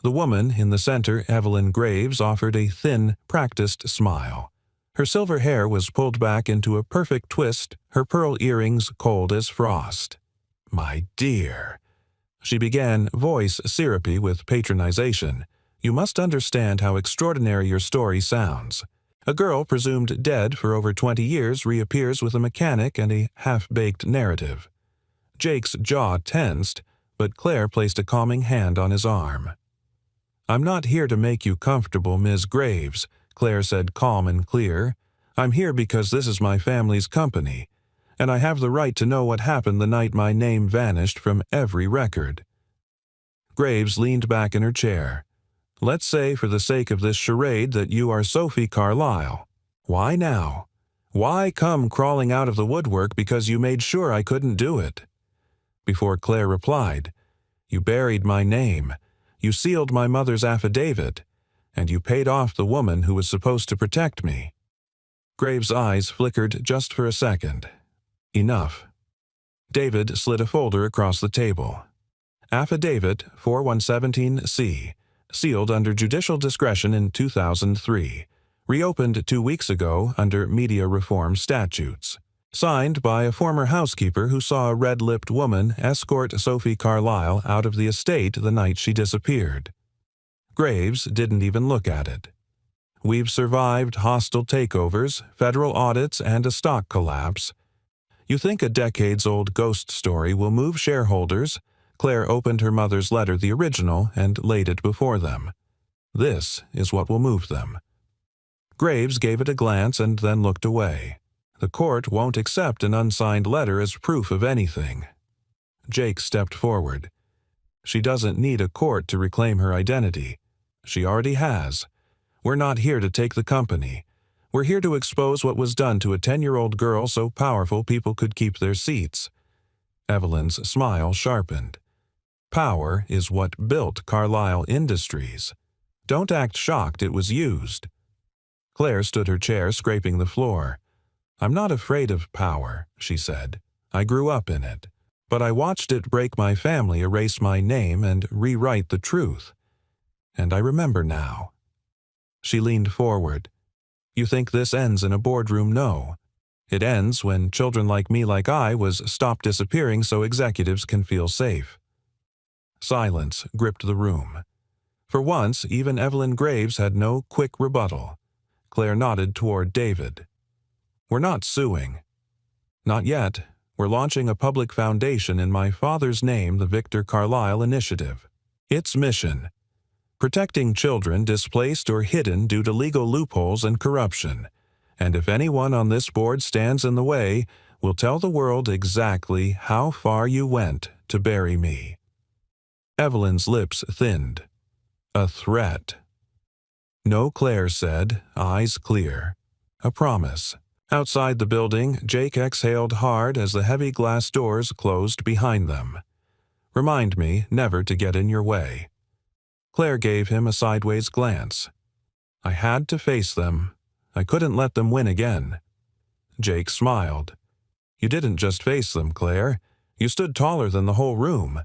The woman in the center, Evelyn Graves, offered a thin, practiced smile. Her silver hair was pulled back into a perfect twist, her pearl earrings cold as frost. "My dear," she began, voice syrupy with patronization, "you must understand how extraordinary your story sounds. A girl presumed dead for over 20 years reappears with a mechanic and a half-baked narrative." Jake's jaw tensed, but Claire placed a calming hand on his arm. "I'm not here to make you comfortable, Ms. Graves," Claire said, calm and clear. "I'm here because this is my family's company, and I have the right to know what happened the night my name vanished from every record." Graves leaned back in her chair. "Let's say, for the sake of this charade, that you are Sophie Carlyle. Why now? Why come crawling out of the woodwork because you made sure I couldn't do it?" Before Claire replied, "You buried my name. You sealed my mother's affidavit, and you paid off the woman who was supposed to protect me." Graves' eyes flickered just for a second. Enough. David slid a folder across the table. Affidavit 4117C, sealed under judicial discretion in 2003, reopened 2 weeks ago under media reform statutes. Signed by a former housekeeper who saw a red-lipped woman escort Sophie Carlyle out of the estate the night she disappeared. Graves didn't even look at it. "We've survived hostile takeovers, federal audits, and a stock collapse. You think a decades-old ghost story will move shareholders?" Claire opened her mother's letter, the original, and laid it before them. "This is what will move them." Graves gave it a glance and then looked away. "The court won't accept an unsigned letter as proof of anything." Jake stepped forward. "She doesn't need a court to reclaim her identity. She already has. We're not here to take the company. We're here to expose what was done to a 10-year-old girl so powerful people could keep their seats." Evelyn's smile sharpened. "Power is what built Carlyle Industries. Don't act shocked it was used." Claire stood her chair, scraping the floor. "I'm not afraid of power," she said. "I grew up in it. But I watched it break my family, erase my name, and rewrite the truth. And I remember now." She leaned forward. "You think this ends in a boardroom no? It ends when children like I was stop disappearing so executives can feel safe. Silence gripped the room. For once, even Evelyn Graves had no quick rebuttal. Claire nodded toward David. We're not suing. Not yet. We're launching a public foundation in my father's name, the Victor Carlyle Initiative. Its mission: protecting children displaced or hidden due to legal loopholes and corruption. And if anyone on this board stands in the way, we'll tell the world exactly how far you went to bury me. Evelyn's lips thinned. A threat. No, Claire said, eyes clear. A promise. Outside the building, Jake exhaled hard as the heavy glass doors closed behind them. Remind me never to get in your way. Claire gave him a sideways glance. I had to face them. I couldn't let them win again. Jake smiled. You didn't just face them, Claire. You stood taller than the whole room.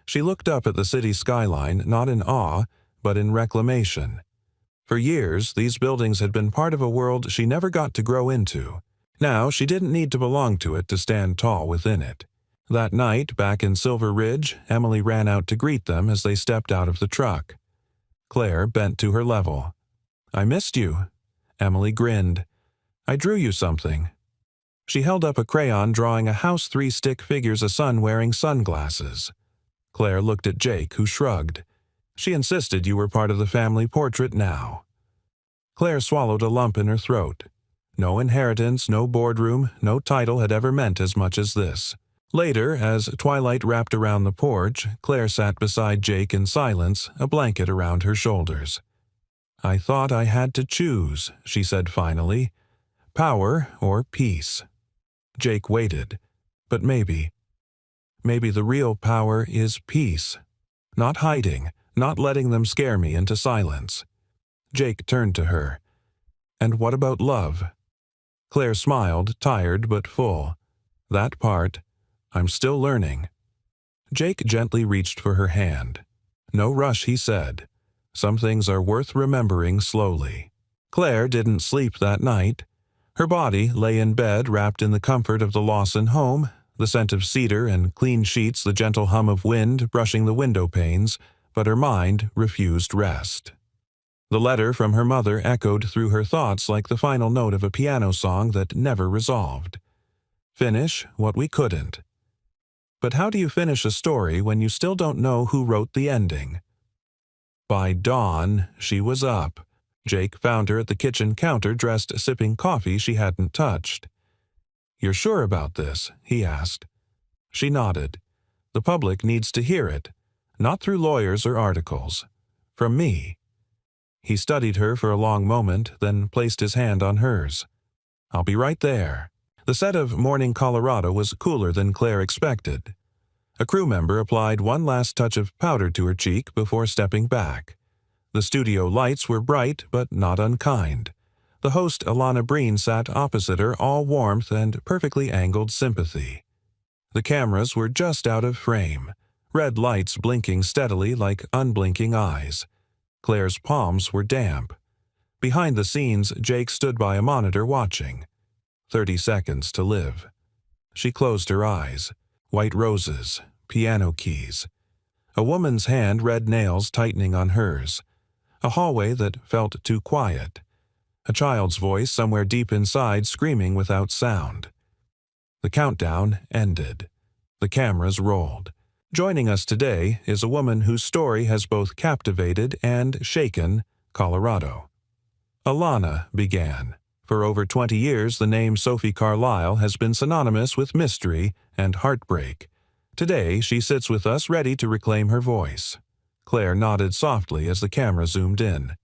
She looked up at the city skyline, not in awe, but in reclamation. For years, these buildings had been part of a world she never got to grow into. Now, she didn't need to belong to it to stand tall within it. That night, back in Silver Ridge, Emily ran out to greet them as they stepped out of the truck. Claire bent to her level. I missed you. Emily grinned. I drew you something. She held up a crayon drawing a house 3 stick figures a son wearing sunglasses. Claire looked at Jake, who shrugged. She insisted you were part of the family portrait now. Claire swallowed a lump in her throat. No inheritance, no boardroom, no title had ever meant as much as this. Later, as twilight wrapped around the porch, Claire sat beside Jake in silence, a blanket around her shoulders. I thought I had to choose, she said finally. Power or peace. Jake waited. But maybe the real power is peace. Not hiding, not letting them scare me into silence. Jake turned to her. And what about love? Claire smiled, tired but full. That part, I'm still learning. Jake gently reached for her hand. No rush, he said. Some things are worth remembering slowly. Claire didn't sleep that night. Her body lay in bed wrapped in the comfort of the Lawson home, the scent of cedar and clean sheets, the gentle hum of wind brushing the window panes, but her mind refused rest. The letter from her mother echoed through her thoughts like the final note of a piano song that never resolved. Finish what we couldn't. But how do you finish a story when you still don't know who wrote the ending? By dawn, she was up. Jake found her at the kitchen counter dressed sipping coffee she hadn't touched. You're sure about this? He asked. She nodded. The public needs to hear it, not through lawyers or articles. From me. He studied her for a long moment, then placed his hand on hers. I'll be right there. The set of Morning Colorado was cooler than Claire expected. A crew member applied one last touch of powder to her cheek before stepping back. The studio lights were bright but not unkind. The host, Alana Breen, sat opposite her, all warmth and perfectly angled sympathy. The cameras were just out of frame, red lights blinking steadily like unblinking eyes. Claire's palms were damp. Behind the scenes, Jake stood by a monitor watching. 30 seconds to live. She closed her eyes. White roses, piano keys. A woman's hand, red nails tightening on hers. A hallway that felt too quiet. A child's voice somewhere deep inside screaming without sound. The countdown ended. The cameras rolled. Joining us today is a woman whose story has both captivated and shaken Colorado. Alana began. For over 20 years, the name Sophie Carlyle has been synonymous with mystery and heartbreak. Today, she sits with us ready to reclaim her voice. Claire nodded softly as the camera zoomed in.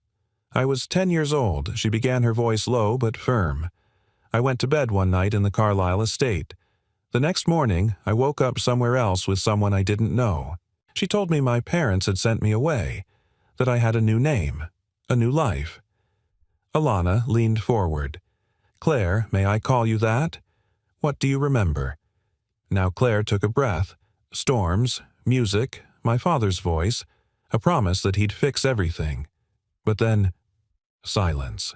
I was 10 years old. She began her voice low but firm. I went to bed one night in the Carlyle estate. The next morning, I woke up somewhere else with someone I didn't know. She told me my parents had sent me away, that I had a new name, a new life. Alana leaned forward. Claire, may I call you that? What do you remember? Now Claire took a breath. Storms, music, my father's voice, a promise that he'd fix everything. But then, silence.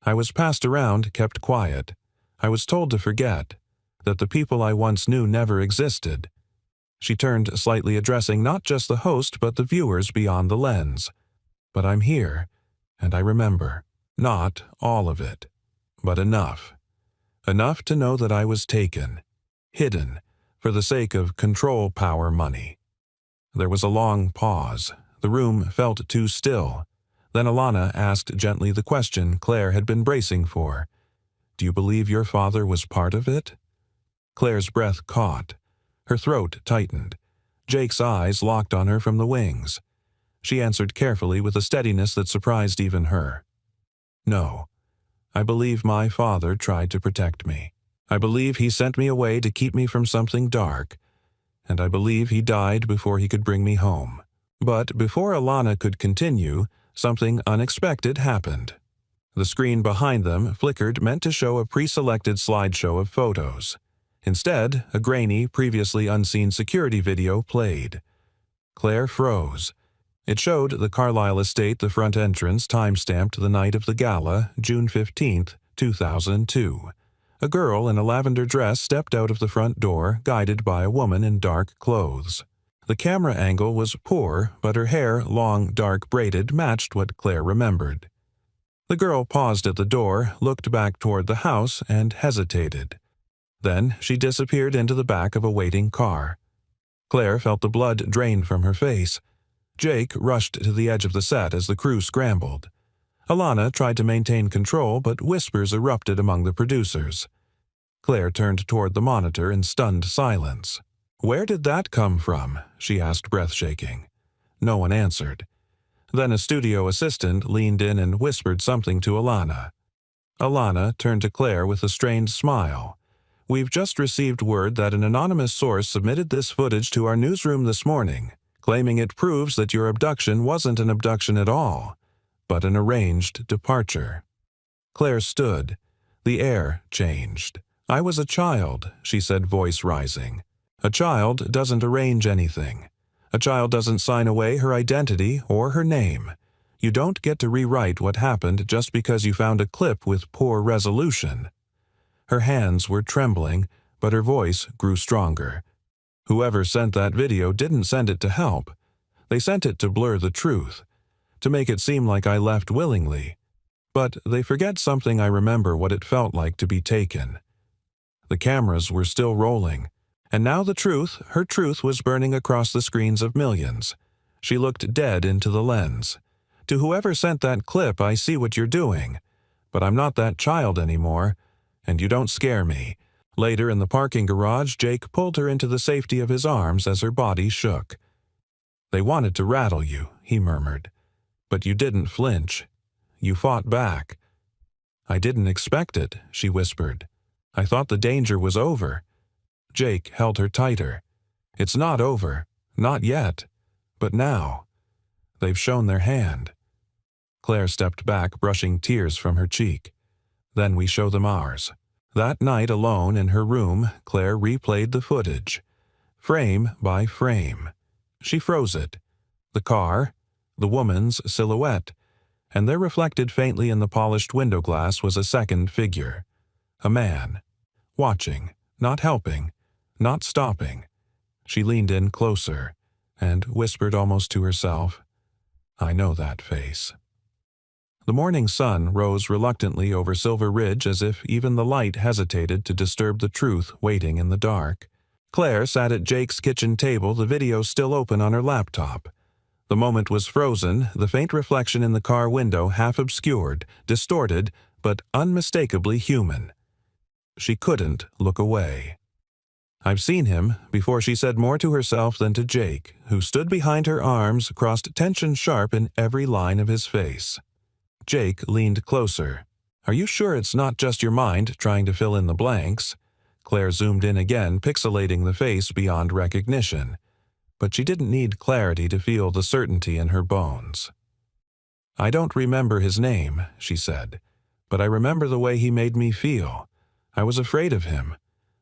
I was passed around, kept quiet. I was told to forget, that the people I once knew never existed. She turned slightly, addressing not just the host but the viewers beyond the lens. But I'm here, and I remember. Not all of it, but enough. Enough to know that I was taken, hidden, for the sake of control power money. There was a long pause. The room felt too still. Then Alana asked gently the question Claire had been bracing for. "Do you believe your father was part of it?" Claire's breath caught. Her throat tightened. Jake's eyes locked on her from the wings. She answered carefully with a steadiness that surprised even her. "No. I believe my father tried to protect me. I believe he sent me away to keep me from something dark. And I believe he died before he could bring me home." But before Alana could continue, something unexpected happened. The screen behind them flickered, meant to show a pre-selected slideshow of photos. Instead, a grainy, previously unseen security video played. Claire froze. It showed the Carlisle estate, the front entrance, time-stamped the night of the gala, June 15, 2002. A girl in a lavender dress stepped out of the front door, guided by a woman in dark clothes. The camera angle was poor, but her hair, long, dark braided, matched what Claire remembered. The girl paused at the door, looked back toward the house, and hesitated. Then she disappeared into the back of a waiting car. Claire felt the blood drain from her face. Jake rushed to the edge of the set as the crew scrambled. Alana tried to maintain control, but whispers erupted among the producers. Claire turned toward the monitor in stunned silence. "Where did that come from?" she asked, breath-shaking. No one answered. Then a studio assistant leaned in and whispered something to Alana. Alana turned to Claire with a strained smile. "We've just received word that an anonymous source submitted this footage to our newsroom this morning, claiming it proves that your abduction wasn't an abduction at all, but an arranged departure." Claire stood. The air changed. "I was a child," she said, voice rising. "A child doesn't arrange anything. A child doesn't sign away her identity or her name. You don't get to rewrite what happened just because you found a clip with poor resolution." Her hands were trembling, but her voice grew stronger. "Whoever sent that video didn't send it to help. They sent it to blur the truth, to make it seem like I left willingly. But they forget something. I remember what it felt like to be taken." The cameras were still rolling, and now the truth, her truth, was burning across the screens of millions. She looked dead into the lens. "To whoever sent that clip, I see what you're doing. But I'm not that child anymore, and you don't scare me." Later in the parking garage, Jake pulled her into the safety of his arms as her body shook. "They wanted to rattle you," he murmured. "But you didn't flinch. You fought back." "I didn't expect it," she whispered. "I thought the danger was over." Jake held her tighter. "It's not over. Not yet. But now. They've shown their hand." Claire stepped back, brushing tears from her cheek. "Then we show them ours." That night, alone in her room, Claire replayed the footage, frame by frame. She froze it. The car, the woman's silhouette, and there reflected faintly in the polished window glass was a second figure. A man. Watching, not helping, not stopping. She leaned in closer and whispered almost to herself, "I know that face." The morning sun rose reluctantly over Silver Ridge, as if even the light hesitated to disturb the truth waiting in the dark. Claire sat at Jake's kitchen table, the video still open on her laptop. The moment was frozen, the faint reflection in the car window half obscured, distorted, but unmistakably human. She couldn't look away. "I've seen him," before she said more to herself than to Jake, who stood behind her, arms crossed, tension sharp in every line of his face. Jake leaned closer. "Are you sure it's not just your mind trying to fill in the blanks?" Claire zoomed in again, pixelating the face beyond recognition. But she didn't need clarity to feel the certainty in her bones. "I don't remember his name," she said, "but I remember the way he made me feel. I was afraid of him.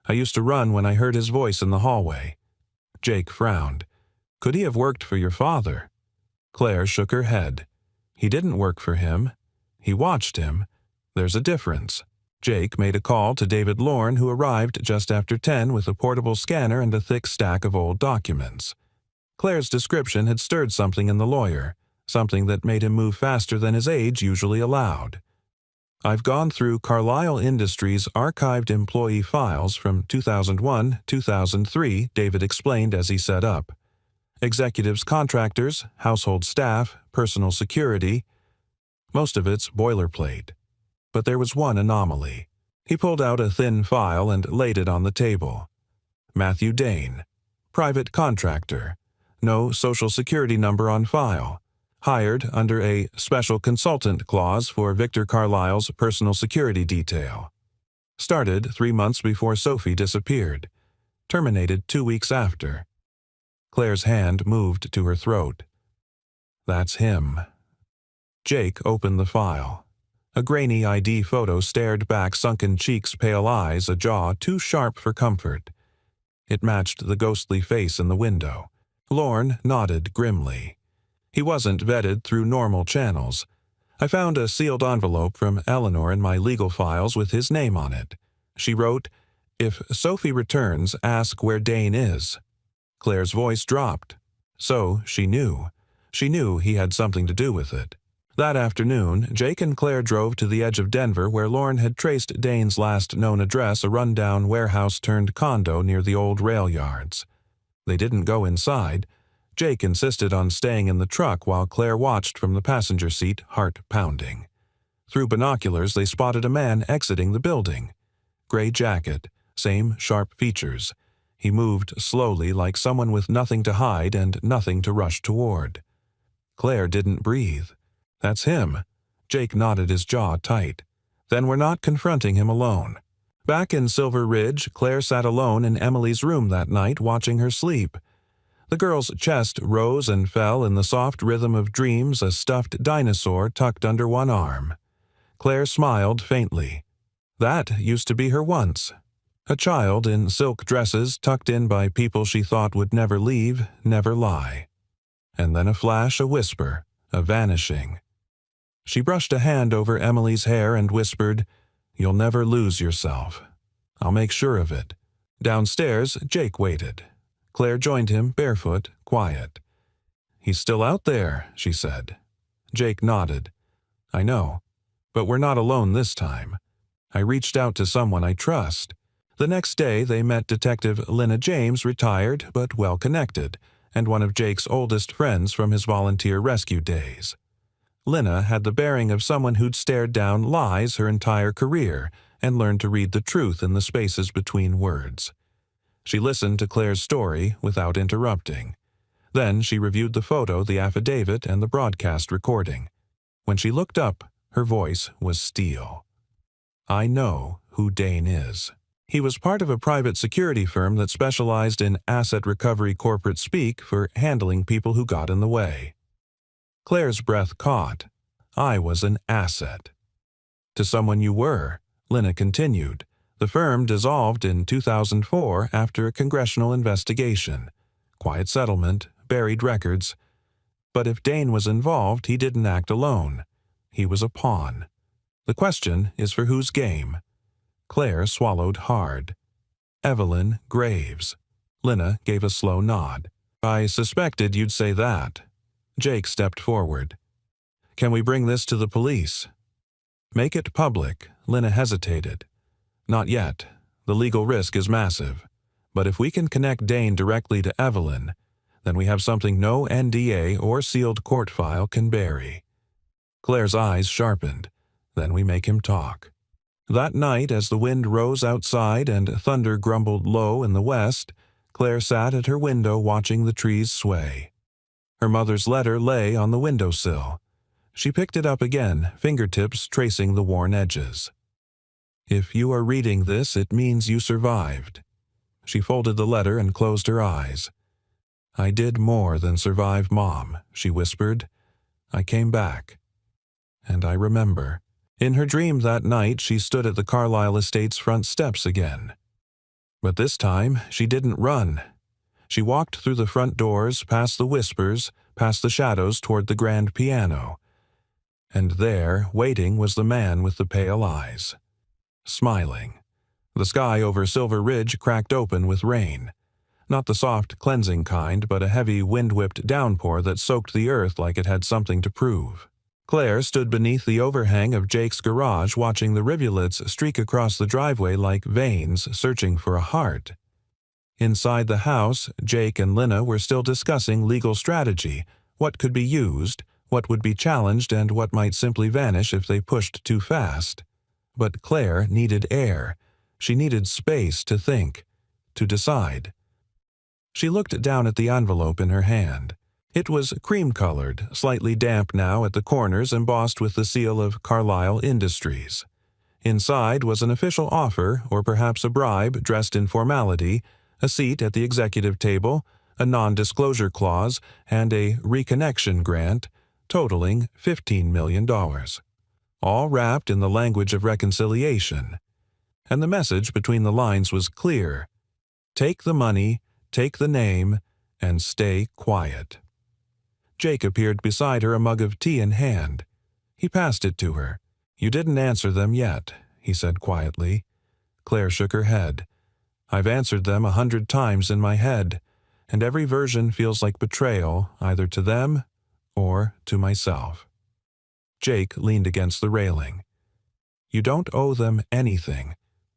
I used to run when I heard his voice in the hallway." Jake frowned. "Could he have worked for your father?" Claire shook her head. "He didn't work for him. He watched him. There's a difference." Jake made a call to David Lorne, who arrived just after 10 with a portable scanner and a thick stack of old documents. Claire's description had stirred something in the lawyer, something that made him move faster than his age usually allowed. "I've gone through Carlyle Industries' archived employee files from 2001-2003, David explained as he set up. Executives, contractors, household staff, personal security. Most of it's boilerplate. But there was one anomaly. He pulled out a thin file and laid it on the table. Matthew Dane. Private contractor. No social security number on file. Hired under a special consultant clause for Victor Carlyle's personal security detail. Started 3 months before Sophie disappeared. Terminated 2 weeks after." Claire's hand moved to her throat. "That's him." Jake opened the file. A grainy ID photo stared back sunken cheeks, pale eyes, a jaw too sharp for comfort. It matched the ghostly face in the window. Lorne nodded grimly. "He wasn't vetted through normal channels. I found a sealed envelope from Eleanor in my legal files with his name on it. She wrote, 'If Sophie returns, ask where Dane is.'" Claire's voice dropped. So she knew. She knew he had something to do with it. That afternoon, Jake and Claire drove to the edge of Denver where Lorne had traced Dane's last known address, a rundown warehouse-turned-condo near the old rail yards. They didn't go inside. Jake insisted on staying in the truck while Claire watched from the passenger seat, heart pounding. Through binoculars, they spotted a man exiting the building. Gray jacket, same sharp features. He moved slowly like someone with nothing to hide and nothing to rush toward. Claire didn't breathe. "That's him." Jake knotted his jaw tight. "Then we're not confronting him alone." Back in Silver Ridge, Claire sat alone in Emily's room that night watching her sleep. The girl's chest rose and fell in the soft rhythm of dreams, a stuffed dinosaur tucked under one arm. Claire smiled faintly. That used to be her once. A child in silk dresses tucked in by people she thought would never leave, never lie. And then a flash, a whisper, a vanishing. She brushed a hand over Emily's hair and whispered, "You'll never lose yourself. I'll make sure of it." Downstairs, Jake waited. Claire joined him, barefoot, quiet. "He's still out there," she said. Jake nodded. "I know. But we're not alone this time. I reached out to someone I trust." The next day, they met Detective Lynna James, retired but well-connected, and one of Jake's oldest friends from his volunteer rescue days. Lynna had the bearing of someone who'd stared down lies her entire career and learned to read the truth in the spaces between words. She listened to Claire's story without interrupting. Then she reviewed the photo, the affidavit, and the broadcast recording. When she looked up, her voice was steel. "I know who Dane is. He was part of a private security firm that specialized in asset recovery corporate speak for handling people who got in the way." Claire's breath caught. "I was an asset." "To someone you were," Lynna continued. "The firm dissolved in 2004 after a congressional investigation. Quiet settlement, buried records. But if Dane was involved, he didn't act alone. He was a pawn. The question is for whose game?" Claire swallowed hard. "Evelyn Graves." Lynna gave a slow nod. "I suspected you'd say that." Jake stepped forward. "Can we bring this to the police?" "Make it public," Lynna hesitated. "Not yet. The legal risk is massive. But if we can connect Dane directly to Evelyn, then we have something no NDA or sealed court file can bury." Claire's eyes sharpened. "Then we make him talk." That night, as the wind rose outside and thunder grumbled low in the west, Claire sat at her window watching the trees sway. Her mother's letter lay on the windowsill. She picked it up again, fingertips tracing the worn edges. "If you are reading this, it means you survived." She folded the letter and closed her eyes. "I did more than survive, Mom," she whispered. "I came back. And I remember." In her dream that night, she stood at the Carlyle estate's front steps again. But this time, she didn't run. She walked through the front doors, past the whispers, past the shadows toward the grand piano. And there, waiting, was the man with the pale eyes. smiling. The sky over Silver Ridge cracked open with rain. Not the soft, cleansing kind, but a heavy, wind-whipped downpour that soaked the earth like it had something to prove. Claire stood beneath the overhang of Jake's garage watching the rivulets streak across the driveway like veins searching for a heart. Inside the house, Jake and Lina were still discussing legal strategy, what could be used, what would be challenged, and what might simply vanish if they pushed too fast. But Claire needed air. She needed space to think, to decide. She looked down at the envelope in her hand. It was cream-colored, slightly damp now at the corners, embossed with the seal of Carlisle Industries. Inside was an official offer, or perhaps a bribe dressed in formality, a seat at the executive table, a non-disclosure clause, and a reconnection grant, totaling $15 million. All wrapped in the language of reconciliation. And the message between the lines was clear. Take the money, take the name, and stay quiet. Jake appeared beside her, a mug of tea in hand. He passed it to her. You didn't answer them yet, he said quietly. Claire shook her head. I've answered them 100 times in my head, and every version feels like betrayal, either to them or to myself. Jake leaned against the railing. You don't owe them anything.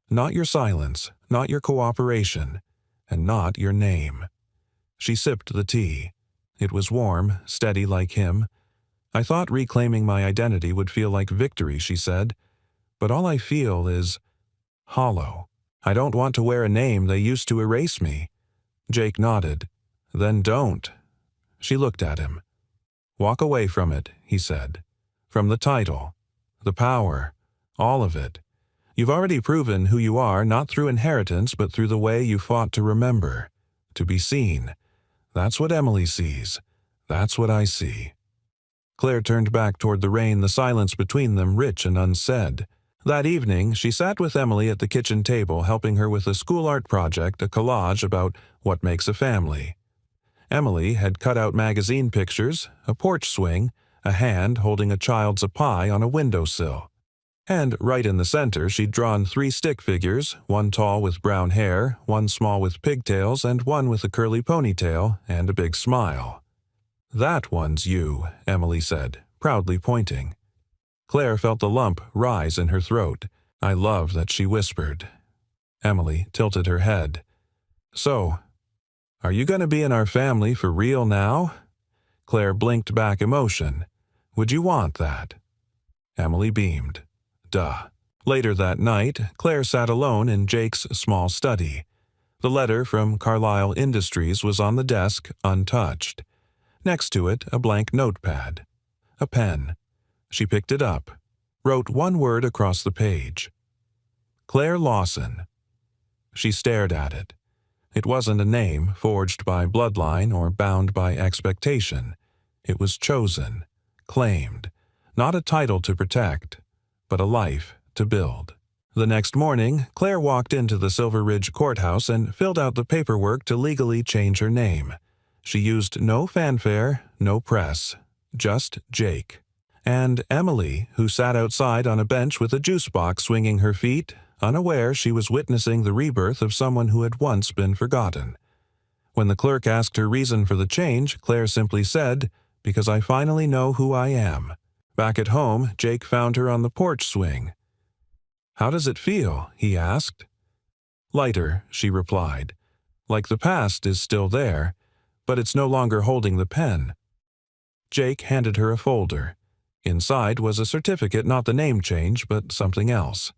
Not your silence, not your cooperation, and not your name. She sipped the tea. It was warm, steady like him. I thought reclaiming my identity would feel like victory, she said, but all I feel is hollow. I don't want to wear a name they used to erase me. Jake nodded. Then don't. She looked at him. Walk away from it, he said. From the title, the power, all of it. You've already proven who you are, not through inheritance, but through the way you fought to remember, to be seen. That's what Emily sees. That's what I see. Claire turned back toward the rain, the silence between them rich and unsaid. That evening, she sat with Emily at the kitchen table, helping her with a school art project, a collage about what makes a family. Emily had cut out magazine pictures, a porch swing, a hand holding a child's pie on a windowsill. And right in the center she'd drawn 3 stick figures, one tall with brown hair, one small with pigtails, and one with a curly ponytail and a big smile. That one's you, Emily said, proudly pointing. Claire felt the lump rise in her throat. I love that she whispered. Emily tilted her head. So, are you going to be in our family for real now? Claire blinked back emotion. Would you want that? Emily beamed. Duh. Later that night, Claire sat alone in Jake's small study. The letter from Carlisle Industries was on the desk, untouched. Next to it, a blank notepad. A pen. She picked it up, wrote one word across the page. Claire Lawson. She stared at it. It wasn't a name forged by bloodline or bound by expectation. It was chosen, claimed, not a title to protect, but a life to build. The next morning, Claire walked into the Silver Ridge courthouse and filled out the paperwork to legally change her name. She used no fanfare, no press, just Jake. And Emily, who sat outside on a bench with a juice box swinging her feet, unaware she was witnessing the rebirth of someone who had once been forgotten. When the clerk asked her reason for the change, Claire simply said, "Because I finally know who I am." Back at home, Jake found her on the porch swing. "How does it feel?" he asked. "Lighter," she replied. "Like the past is still there, but it's no longer holding the pen." Jake handed her a folder. Inside was a certificate, not the name change, but something else.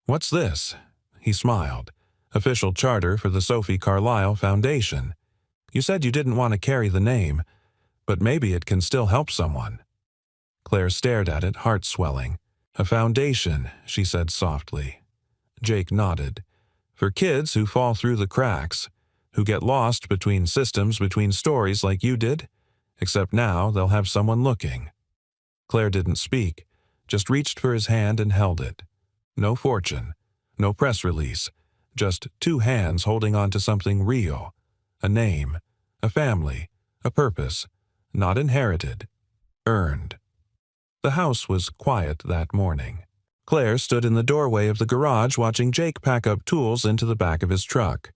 "What's this?" He smiled. "Official charter for the Sophie Carlisle Foundation. You said you didn't want to carry the name, but maybe it can still help someone." Claire stared at it, heart swelling. "A foundation," she said softly. Jake nodded. "For kids who fall through the cracks, who get lost between systems, between stories like you did. Except now they'll have someone looking." Claire didn't speak, just reached for his hand and held it. No fortune, no press release, just 2 hands holding on to something real. A name, a family, a purpose, not inherited, earned. The house was quiet that morning. Claire stood in the doorway of the garage watching Jake pack up tools into the back of his truck.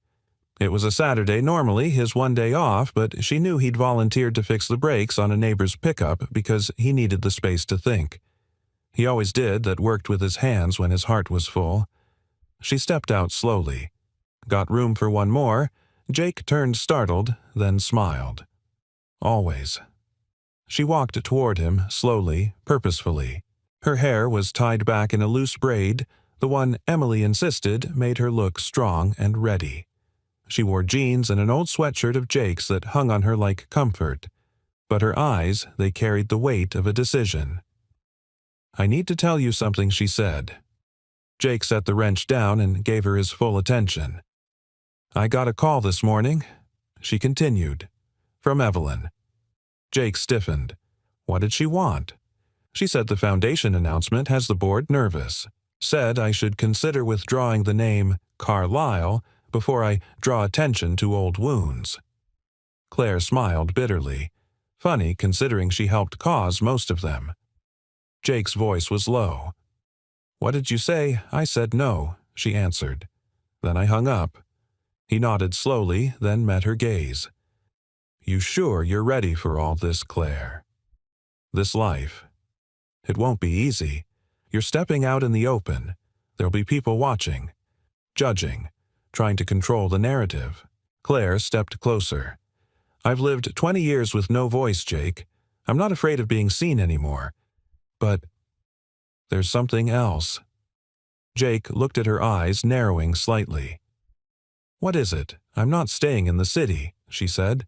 It was a Saturday, normally his one day off, but she knew he'd volunteered to fix the brakes on a neighbor's pickup because he needed the space to think. He always did that, worked with his hands when his heart was full. She stepped out slowly. Got room for one more. Jake turned startled, then smiled. Always. She walked toward him, slowly, purposefully. Her hair was tied back in a loose braid, the one Emily insisted made her look strong and ready. She wore jeans and an old sweatshirt of Jake's that hung on her like comfort. But her eyes, they carried the weight of a decision. "I need to tell you something," she said. Jake set the wrench down and gave her his full attention. "I got a call this morning," she continued, "from Evelyn." Jake stiffened. What did she want? She said the foundation announcement has the board nervous. Said I should consider withdrawing the name Carlyle before I draw attention to old wounds. Claire smiled bitterly. Funny, considering she helped cause most of them. Jake's voice was low. "What did you say?" "I said no," she answered. Then I hung up. He nodded slowly, then met her gaze. "You sure you're ready for all this, Claire? This life? It won't be easy. You're stepping out in the open. There'll be people watching, judging, trying to control the narrative." Claire stepped closer. "I've lived 20 years with no voice, Jake. I'm not afraid of being seen anymore. But there's something else." Jake looked at her eyes, narrowing slightly. "What is it? I'm not staying in the city," she said.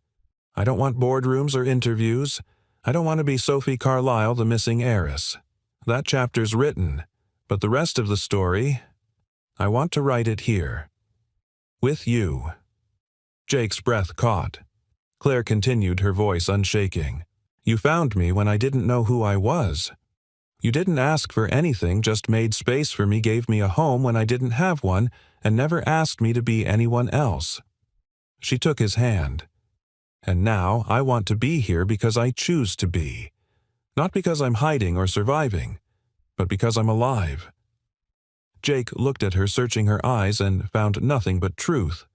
"I don't want boardrooms or interviews. I don't want to be Sophie Carlyle, the missing heiress. That chapter's written, but the rest of the story, I want to write it here. With you." Jake's breath caught. Claire continued, her voice unshaking. "You found me when I didn't know who I was. You didn't ask for anything, just made space for me, gave me a home when I didn't have one, and never asked me to be anyone else." She took his hand. "And now I want to be here because I choose to be. Not because I'm hiding or surviving, but because I'm alive." Jake looked at her, searching her eyes, and found nothing but truth.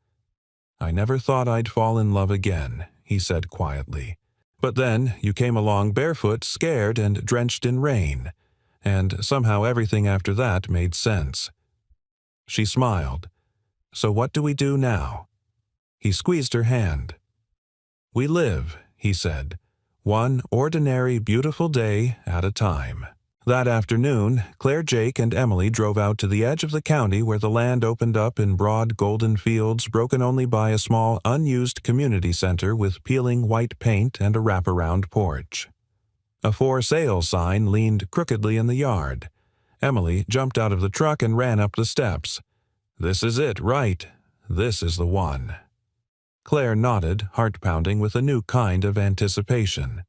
"I never thought I'd fall in love again," he said quietly. "But then you came along barefoot, scared, and drenched in rain, and somehow everything after that made sense." She smiled. "So what do we do now?" He squeezed her hand. "We live," he said, "one ordinary, beautiful day at a time." That afternoon, Claire, Jake, and Emily drove out to the edge of the county where the land opened up in broad golden fields broken only by a small, unused community center with peeling white paint and a wraparound porch. A "for sale" sign leaned crookedly in the yard. Emily jumped out of the truck and ran up the steps. "This is it, right? This is the one." Claire nodded, heart-pounding with a new kind of anticipation.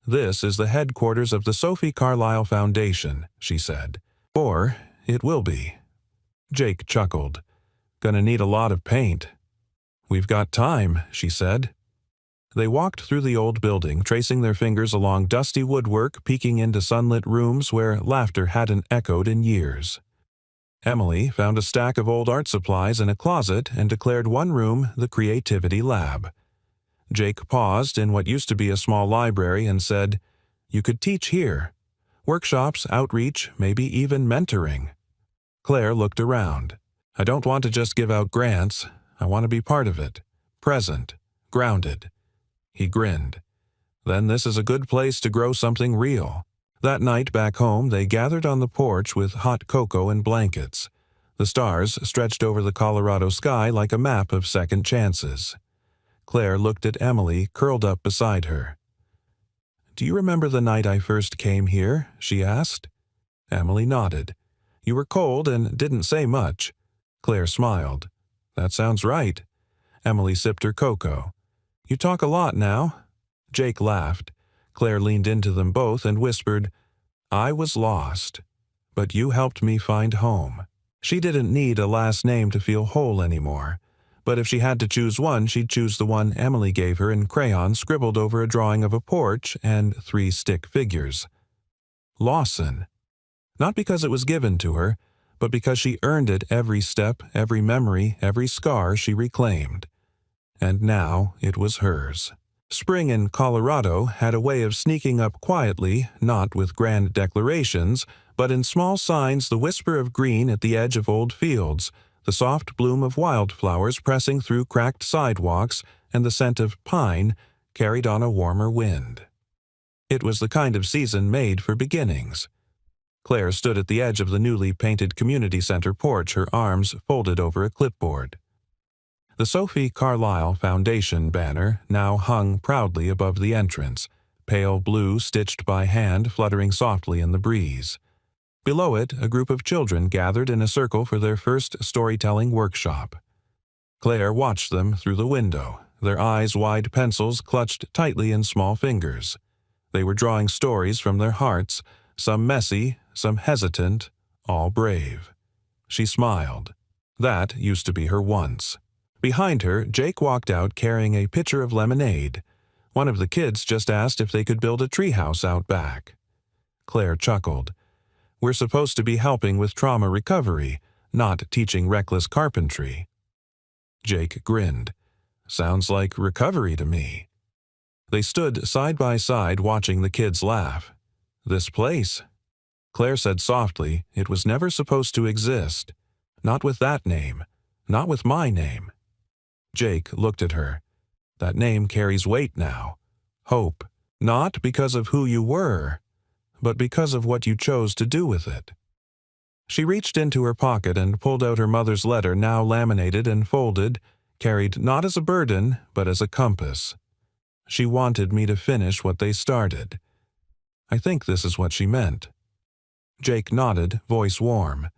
"This is the headquarters of the Sophie Carlyle Foundation," she said. "Or it will be." Jake chuckled. "Gonna need a lot of paint." "We've got time," she said. They walked through the old building, tracing their fingers along dusty woodwork, peeking into sunlit rooms where laughter hadn't echoed in years. Emily found a stack of old art supplies in a closet and declared one room the Creativity Lab. Jake paused in what used to be a small library and said, "You could teach here. Workshops, outreach, maybe even mentoring." Claire looked around. "I don't want to just give out grants. I want to be part of it. Present. Grounded." He grinned. "Then this is a good place to grow something real." That night back home, they gathered on the porch with hot cocoa and blankets. The stars stretched over the Colorado sky like a map of second chances. Claire looked at Emily, curled up beside her. "Do you remember the night I first came here?" she asked. Emily nodded. "You were cold and didn't say much." Claire smiled. "That sounds right." Emily sipped her cocoa. "You talk a lot now." Jake laughed. Claire leaned into them both and whispered, "I was lost, but you helped me find home." She didn't need a last name to feel whole anymore. But if she had to choose one, she'd choose the one Emily gave her in crayon scribbled over a drawing of a porch and 3 stick figures. Lawson. Not because it was given to her, but because she earned it every step, every memory, every scar she reclaimed. And now it was hers. Spring in Colorado had a way of sneaking up quietly, not with grand declarations, but in small signs, the whisper of green at the edge of old fields, the soft bloom of wildflowers pressing through cracked sidewalks, and the scent of pine carried on a warmer wind. It was the kind of season made for beginnings. Claire stood at the edge of the newly painted community center porch, her arms folded over a clipboard. The Sophie Carlyle Foundation banner now hung proudly above the entrance, pale blue stitched by hand fluttering softly in the breeze. Below it, a group of children gathered in a circle for their first storytelling workshop. Claire watched them through the window, their eyes-wide pencils clutched tightly in small fingers. They were drawing stories from their hearts, some messy, some hesitant, all brave. She smiled. That used to be her once. Behind her, Jake walked out carrying a pitcher of lemonade. One of the kids just asked if they could build a treehouse out back. Claire chuckled. We're supposed to be helping with trauma recovery, not teaching reckless carpentry. Jake grinned. Sounds like recovery to me. They stood side by side watching the kids laugh. This place? Claire said softly, it was never supposed to exist. Not with that name. Not with my name. Jake looked at her. That name carries weight now. Hope. Not because of who you were, but because of what you chose to do with it. She reached into her pocket and pulled out her mother's letter, now laminated and folded, carried not as a burden, but as a compass. She wanted me to finish what they started. I think this is what she meant. Jake nodded, voice warm.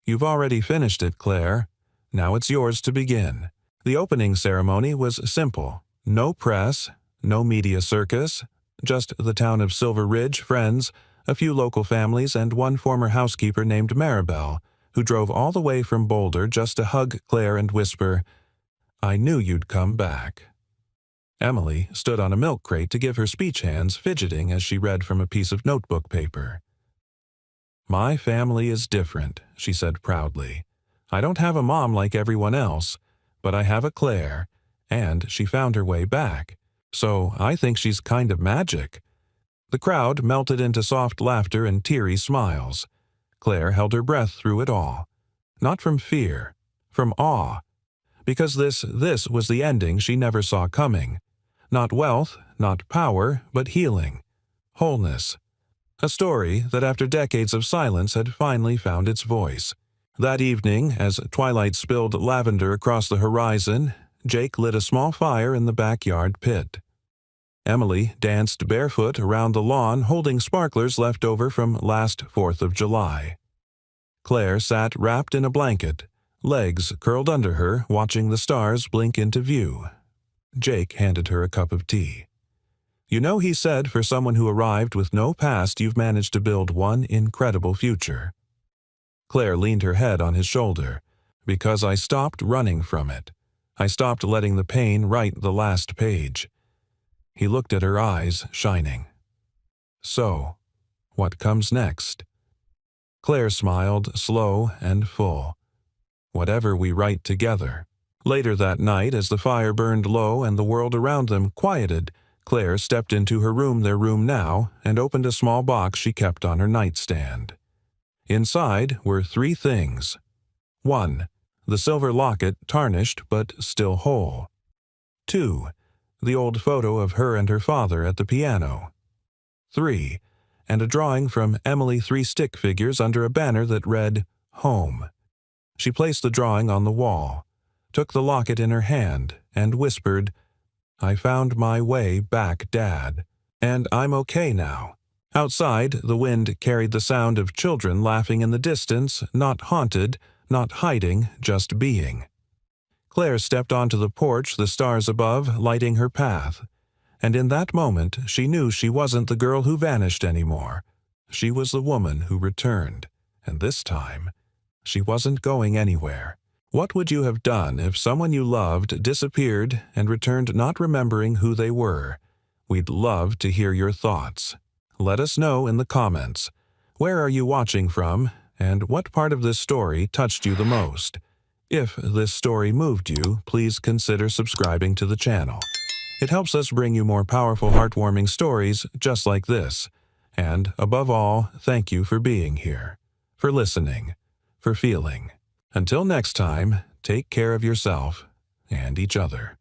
You've already finished it, Claire. Now it's yours to begin. The opening ceremony was simple. No press, no media circus, just the town of Silver Ridge, friends, a few local families, and one former housekeeper named Maribel, who drove all the way from Boulder just to hug Claire and whisper, I knew you'd come back. Emily stood on a milk crate to give her speech hands, fidgeting as she read from a piece of notebook paper. My family is different, she said proudly. I don't have a mom like everyone else, but I have a Claire, and she found her way back. So I think she's kind of magic. The crowd melted into soft laughter and teary smiles. Claire held her breath through it all. Not from fear, from awe. Because this was the ending she never saw coming. Not wealth, not power, but healing. Wholeness. A story that after decades of silence had finally found its voice. That evening, as twilight spilled lavender across the horizon, Jake lit a small fire in the backyard pit. Emily danced barefoot around the lawn, holding sparklers left over from last 4th of July. Claire sat wrapped in a blanket, legs curled under her, watching the stars blink into view. Jake handed her a cup of tea. You know, he said, for someone who arrived with no past, you've managed to build one incredible future. Claire leaned her head on his shoulder. Because I stopped running from it. I stopped letting the pain write the last page. He looked at her eyes, shining. So, what comes next? Claire smiled, slow and full. Whatever we write together. Later that night, as the fire burned low and the world around them quieted, Claire stepped into her room, their room now, and opened a small box she kept on her nightstand. Inside were 3 things. 1. The silver locket, tarnished but still whole. 2. The old photo of her and her father at the piano. 3. And a drawing from Emily 3 stick figures under a banner that read, Home. She placed the drawing on the wall, took the locket in her hand, and whispered, I found my way back, Dad. And I'm okay now. Outside, the wind carried the sound of children laughing in the distance, not haunted, not hiding, just being. Claire stepped onto the porch, the stars above lighting her path. And in that moment, she knew she wasn't the girl who vanished anymore. She was the woman who returned. And this time, she wasn't going anywhere. What would you have done if someone you loved disappeared and returned not remembering who they were? We'd love to hear your thoughts. Let us know in the comments. Where are you watching from, and what part of this story touched you the most? If this story moved you, please consider subscribing to the channel. It helps us bring you more powerful, heartwarming stories just like this. And, above all, thank you for being here, for listening, for feeling. Until next time, take care of yourself and each other.